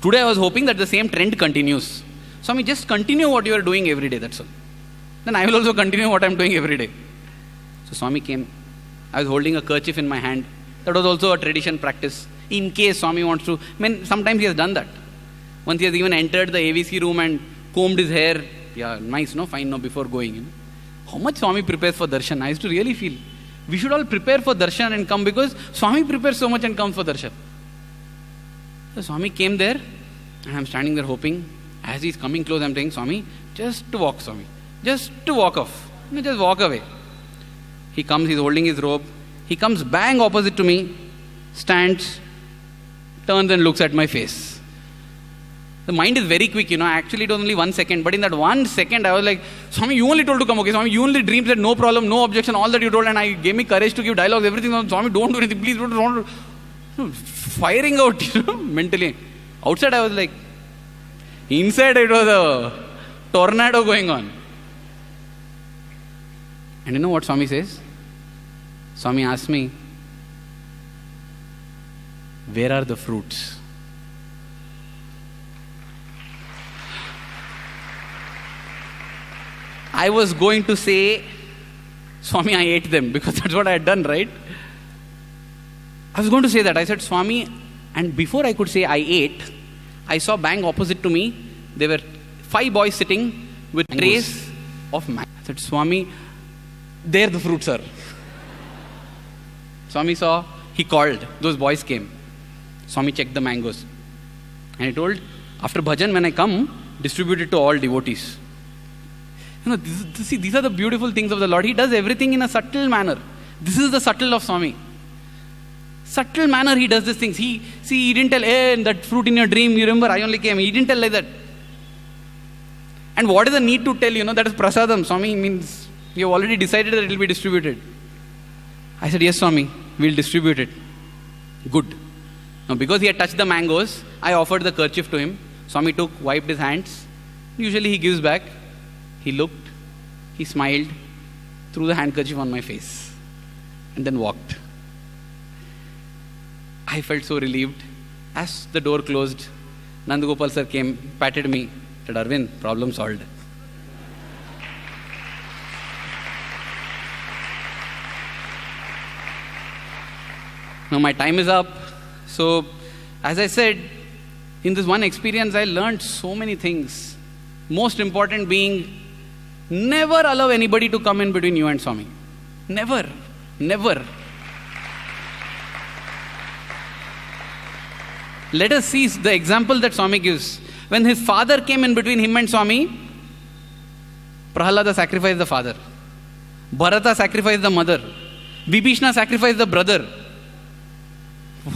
Today I was hoping that the same trend continues. Swami, just continue what you are doing every day, that's all. Then I will also continue what I am doing every day. So Swami came. I was holding a kerchief in my hand. That was also a tradition practice. In case Swami wants to, sometimes he has done that. Once he has even entered the AVC room and combed his hair. Yeah, nice, fine, before going. How much Swami prepares for darshan? I used to really feel. We should all prepare for darshan and come, because Swami prepares so much and comes for darshan. So Swami came there, and I'm standing there hoping. As he's coming close, I'm saying, Swami, just to walk, Swami. Just to walk off. Just walk away. He comes, he's holding his robe. He comes bang opposite to me, stands, turns and looks at my face. The mind is very quick, Actually, it was only 1 second. But in that 1 second, I was like, Swami, you only told to come, okay? Swami, you only dreamed that no problem, no objection, all that you told. And I gave me courage to give dialogues, everything. Swami, don't do anything, please don't. Firing out, mentally. Outside, I was like, inside, it was a tornado going on. And you know what Swami says? Swami asked me, where are the fruits? I was going to say, Swami, I ate them, because that's what I had done, right? I was going to say that. I said, Swami, and before I could say I ate, I saw bang opposite to me, there were 5 boys sitting with trays of mango. I said, Swami, there the fruits are. Swami saw, he called, those boys came. Swami checked the mangoes. And he told, after bhajan, when I come, distribute it to all devotees. These are the beautiful things of the Lord. He does everything in a subtle manner. This is the subtle of Swami. Subtle manner he does these things. He didn't tell, hey, that fruit in your dream, you remember, I only came. He didn't tell like that. And what is the need to tell, that is prasadam. Swami means, you have already decided that it will be distributed. I said, yes, Swami, we will distribute it. Good. Now, because he had touched the mangoes, I offered the kerchief to him. Swami wiped his hands. Usually he gives back. He looked, he smiled, threw the handkerchief on my face, and then walked. I felt so relieved. As the door closed, Nandagopal sir came, patted me, said, Arvind, problem solved. Now my time is up. So, as I said, in this one experience, I learned so many things. Most important being, never allow anybody to come in between you and Swami. Never. Never. Let us see the example that Swami gives. When his father came in between him and Swami, Prahalada sacrificed the father. Bharata sacrificed the mother. Vibhishna sacrificed the brother.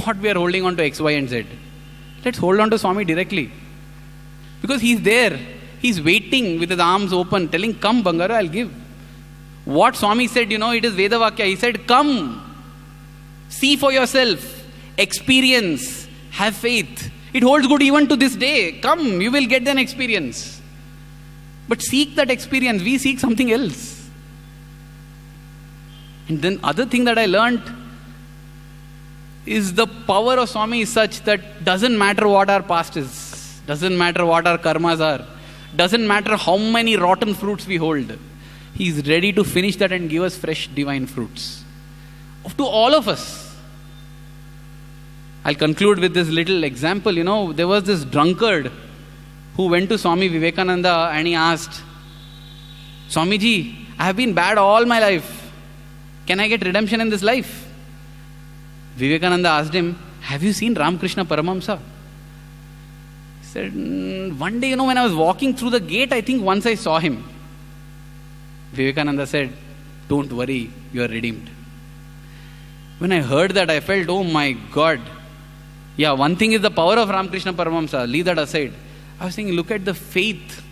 What we are holding on to X, Y and Z. Let's hold on to Swami directly. Because he's there. He's waiting with his arms open, telling, come Bangaru, I'll give. What Swami said, it is Vedavakya. He said, come, see for yourself, experience, have faith. It holds good even to this day. Come, you will get an experience. But seek that experience. We seek something else. And then other thing that I learned is the power of Swami is such that doesn't matter what our past is, doesn't matter what our karmas are, doesn't matter how many rotten fruits we hold. He is ready to finish that and give us fresh divine fruits. To all of us. I'll conclude with this little example. There was this drunkard who went to Swami Vivekananda and he asked, Swamiji, I have been bad all my life. Can I get redemption in this life? Vivekananda asked him, have you seen Ramakrishna Paramahamsa? He said, one day, when I was walking through the gate, I think once I saw him. Vivekananda said, don't worry, you are redeemed. When I heard that, I felt, oh my God. Yeah, one thing is the power of Ramakrishna Paramahamsa. Leave that aside. I was thinking, look at the faith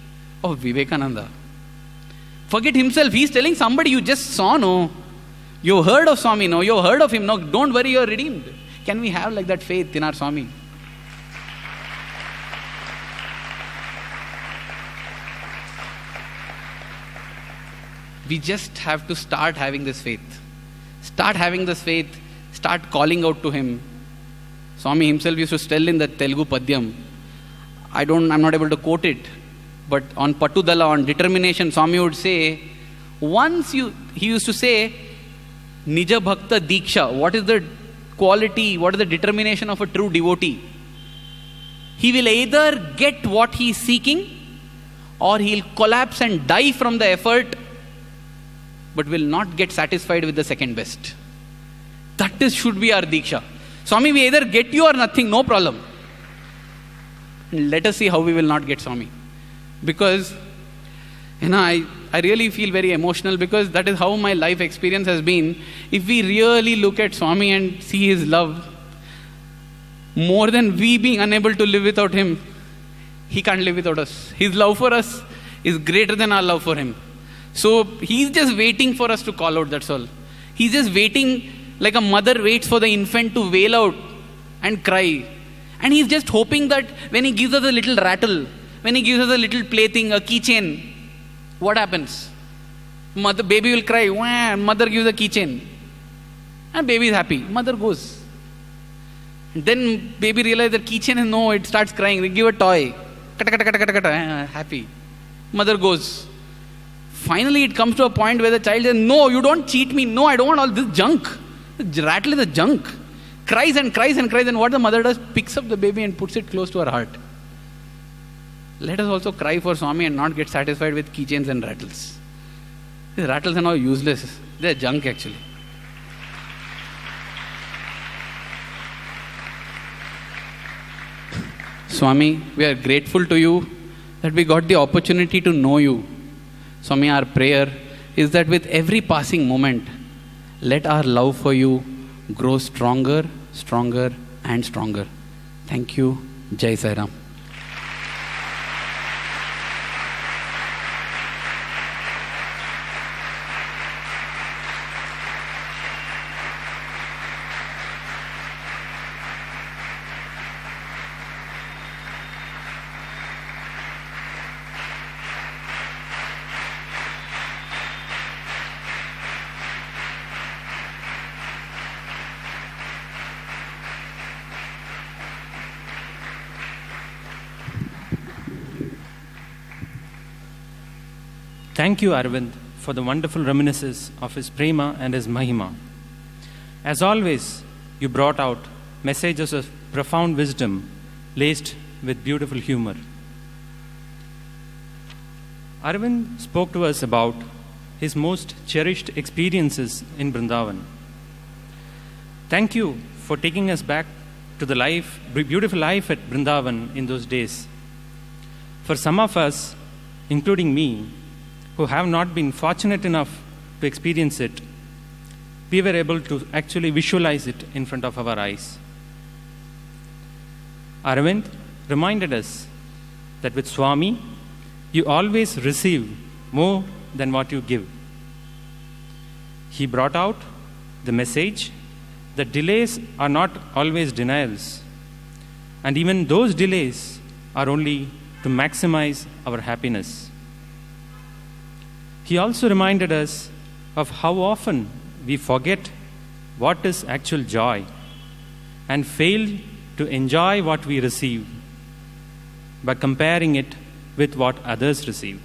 of Vivekananda. Forget himself. He's telling somebody you just saw, no. You heard of Swami, no. You heard of him, no. Don't worry, you are redeemed. Can we have like that faith in our Swami? We just have to start having this faith. Start having this faith. Start calling out to him. Swami himself used to tell in the Telugu Padyam. I'm not able to quote it. But on Patudala, on determination, Swami would say, he used to say, Nija Bhakta Diksha. What is the quality, what is the determination of a true devotee? He will either get what he is seeking or he'll collapse and die from the effort, but will not get satisfied with the second best. That should be our Diksha. Swami, we either get you or nothing, no problem. Let us see how we will not get Swami. Because, I really feel very emotional because that is how my life experience has been. If we really look at Swami and see his love, more than we being unable to live without him, he can't live without us. His love for us is greater than our love for him. So he's just waiting for us to call out, that's all. He's just waiting like a mother waits for the infant to wail out and cry. And he's just hoping that when he gives us a little rattle, when he gives us a little plaything, a keychain, what happens? Baby will cry, wah, mother gives a keychain. And baby is happy. Mother goes. And then baby realizes that keychain is no, it starts crying. They give a toy. Happy. Mother goes. Finally, it comes to a point where the child says, no, you don't cheat me. No, I don't want all this junk. The rattle is a junk. Cries and cries and cries. And what the mother does, picks up the baby and puts it close to her heart. Let us also cry for Swami and not get satisfied with keychains and rattles. These rattles are now useless. They are junk actually. Swami, we are grateful to you that we got the opportunity to know you. Swami, our prayer is that with every passing moment, let our love for you grow stronger, stronger and stronger. Thank you. Jai Sai Ram. Thank you, Arvind, for the wonderful reminiscences of his prema and his mahima. As always, you brought out messages of profound wisdom laced with beautiful humor. Arvind spoke to us about his most cherished experiences in Vrindavan. Thank you for taking us back to the beautiful life at Vrindavan in those days. For some of us, including me, who have not been fortunate enough to experience it, we were able to actually visualize it in front of our eyes. Arvind reminded us that with Swami, you always receive more than what you give. He brought out the message that delays are not always denials, and even those delays are only to maximize our happiness. He also reminded us of how often we forget what is actual joy and fail to enjoy what we receive by comparing it with what others receive.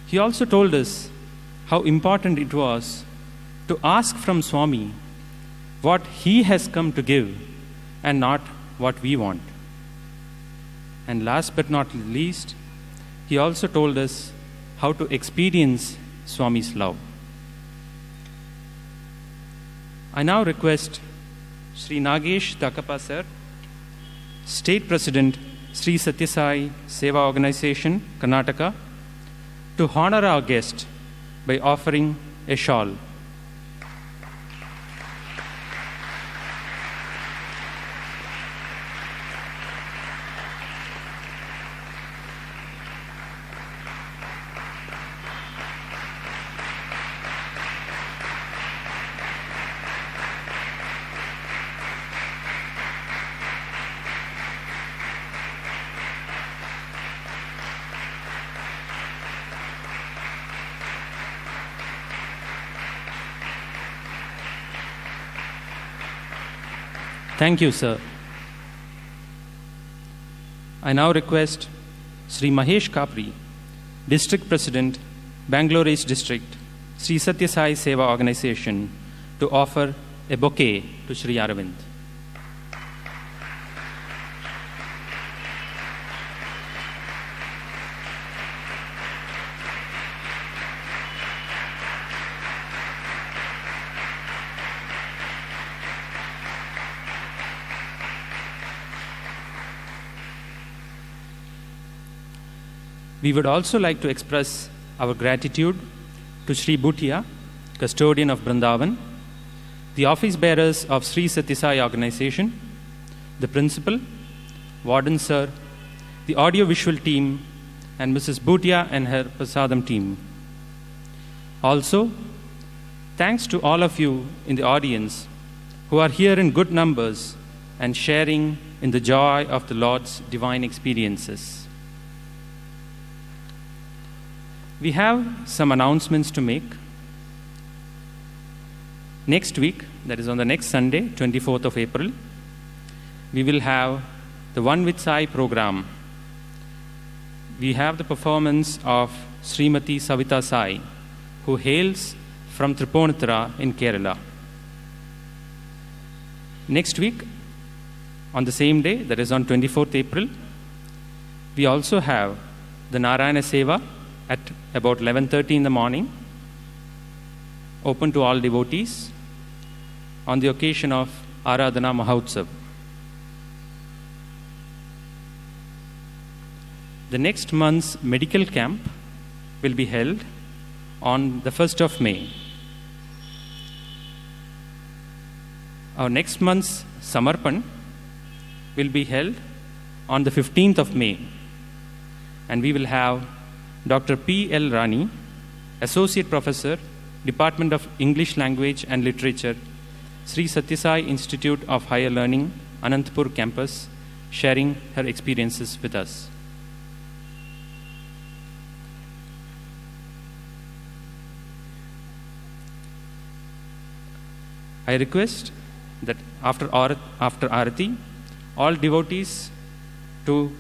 He also told us how important it was to ask from Swami what he has come to give and not what we want. And last but not least, he also told us how to experience Swami's love. I now request Sri Nagesh Dakappa Sir, State President, Sri Sathya Sai Seva Organization, Karnataka, to honor our guest by offering a shawl. Thank you, sir. I now request Sri Mahesh Kapri, District President, Bangalore East District, Sri Sathya Sai Seva Organization, to offer a bouquet to Sri Aravind. We would also like to express our gratitude to Sri Bhutia, custodian of Vrindavan, the office bearers of Sri Sathya Sai Organization, the principal, warden sir, the audio-visual team, and Mrs. Bhutia and her Prasadam team. Also, thanks to all of you in the audience who are here in good numbers and sharing in the joy of the Lord's divine experiences. We have some announcements to make. Next week, that is on the next Sunday, 24th of April, we will have the One with Sai program. We have the performance of Srimati Savita Sai, who hails from Tripunithura in Kerala. Next week, on the same day, that is on 24th April, we also have the Narayana Seva at about 11:30 in the morning, open to all devotees, on the occasion of Aradhana Mahotsav. The next month's medical camp will be held on the 1st of May. Our next month's Samarpan will be held on the 15th of May, and we will have Dr. P. L. Rani, Associate Professor, Department of English Language and Literature, Sri Sathya Sai Institute of Higher Learning, Anantapur campus, sharing her experiences with us. I request that after Arati, all devotees to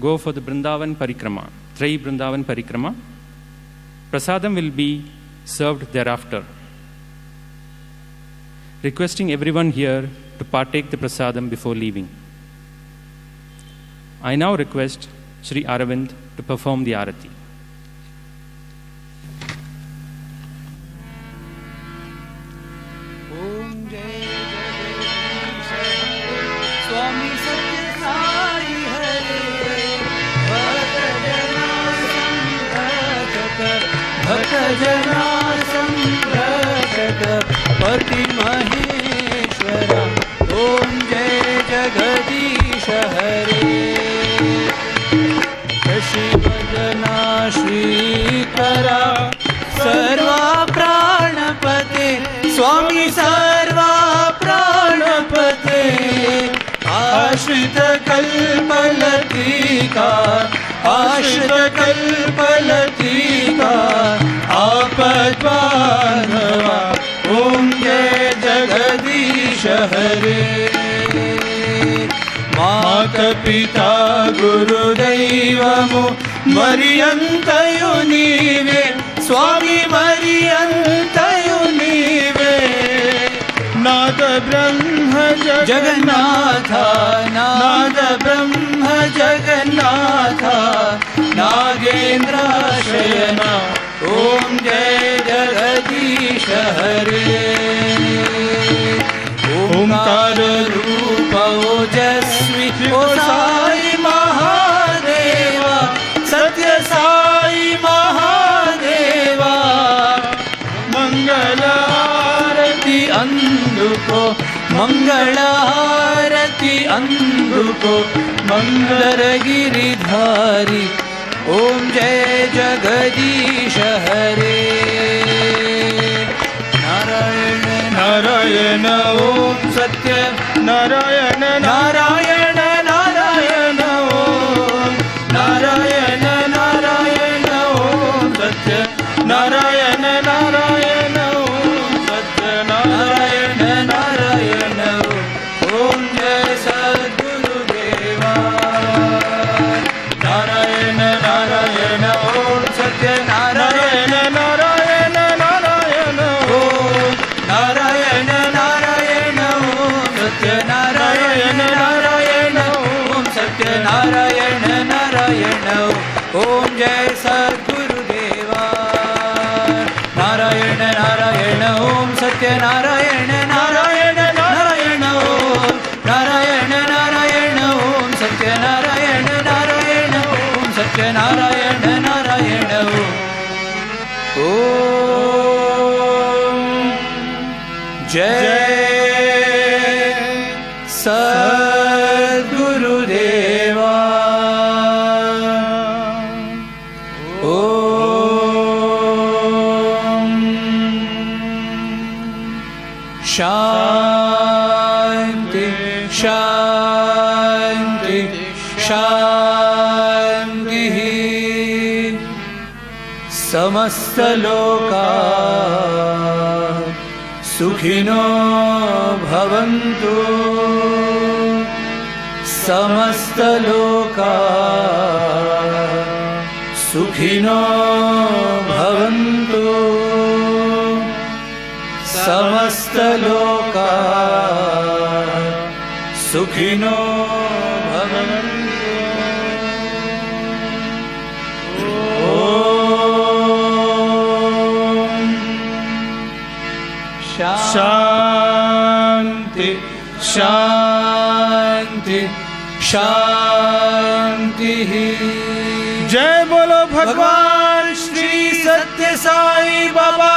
go for the Vrindavan Parikrama, Trai Vrindavan Parikrama. Prasadam will be served thereafter. Requesting everyone here to partake the prasadam before leaving. I now request Sri Aravind to perform the Arati. जना संरक्षक पति महेश्वर ओम जय जगदीश हरे। स्वामी सर्वा प्राणपते आश्रित कल्पलतिका आश्रित कल्पलतिका आपद्बान्धवा ओम जय जगदीश हरे माता पिता गुरुदैवमु मरियंतयु नीवे स्वामी मरियंतयु नीवे नाद ब्रह्म जगन्नाथ नाद ब्रह्म जगन्नाथ नागेंद्र शयना ओम जय जगदीश हरे ओंकार रूप ओजस्वी ओ साई महादेवा सत्य साई महादेवा मंगल आरती अंधुको मंगल आरती अंधुको मंगल गिरिधारी ओम जय जगदीश हरे नारायण नारायण ओम सत्य नारायण नारायण नारायण ओम नारायण नारायण ओम सत्य नारायण नारायण ओम सत्य नारायण नारायण ओम जय सद्गुरुदेवा नारायण नारायण ओम सत्य नारायण नारायण नारायण ओम नारायण नारायण ओम सत्य नारायण नारायण ओम सत्य नारायण नारायण ओम जय सद्गुरुदेवा नारायण नारायण ओम सत्य नारायण नारायण नारायण ओम नारायण नारायण ओम सत्य नारायण नारायण ओम सत्य नारायण नारायण ओम जय सद्गुरुदेवा ओम शांति शांति शांति समस्त लोका सुखिनो भवन्तु समस्त लोका सुखिनो भवन्तु समस्त लोका सुखिनो भवन्तु ओम शांति शांति शांति जय बोलो भगवान श्री सत्य साई बाबा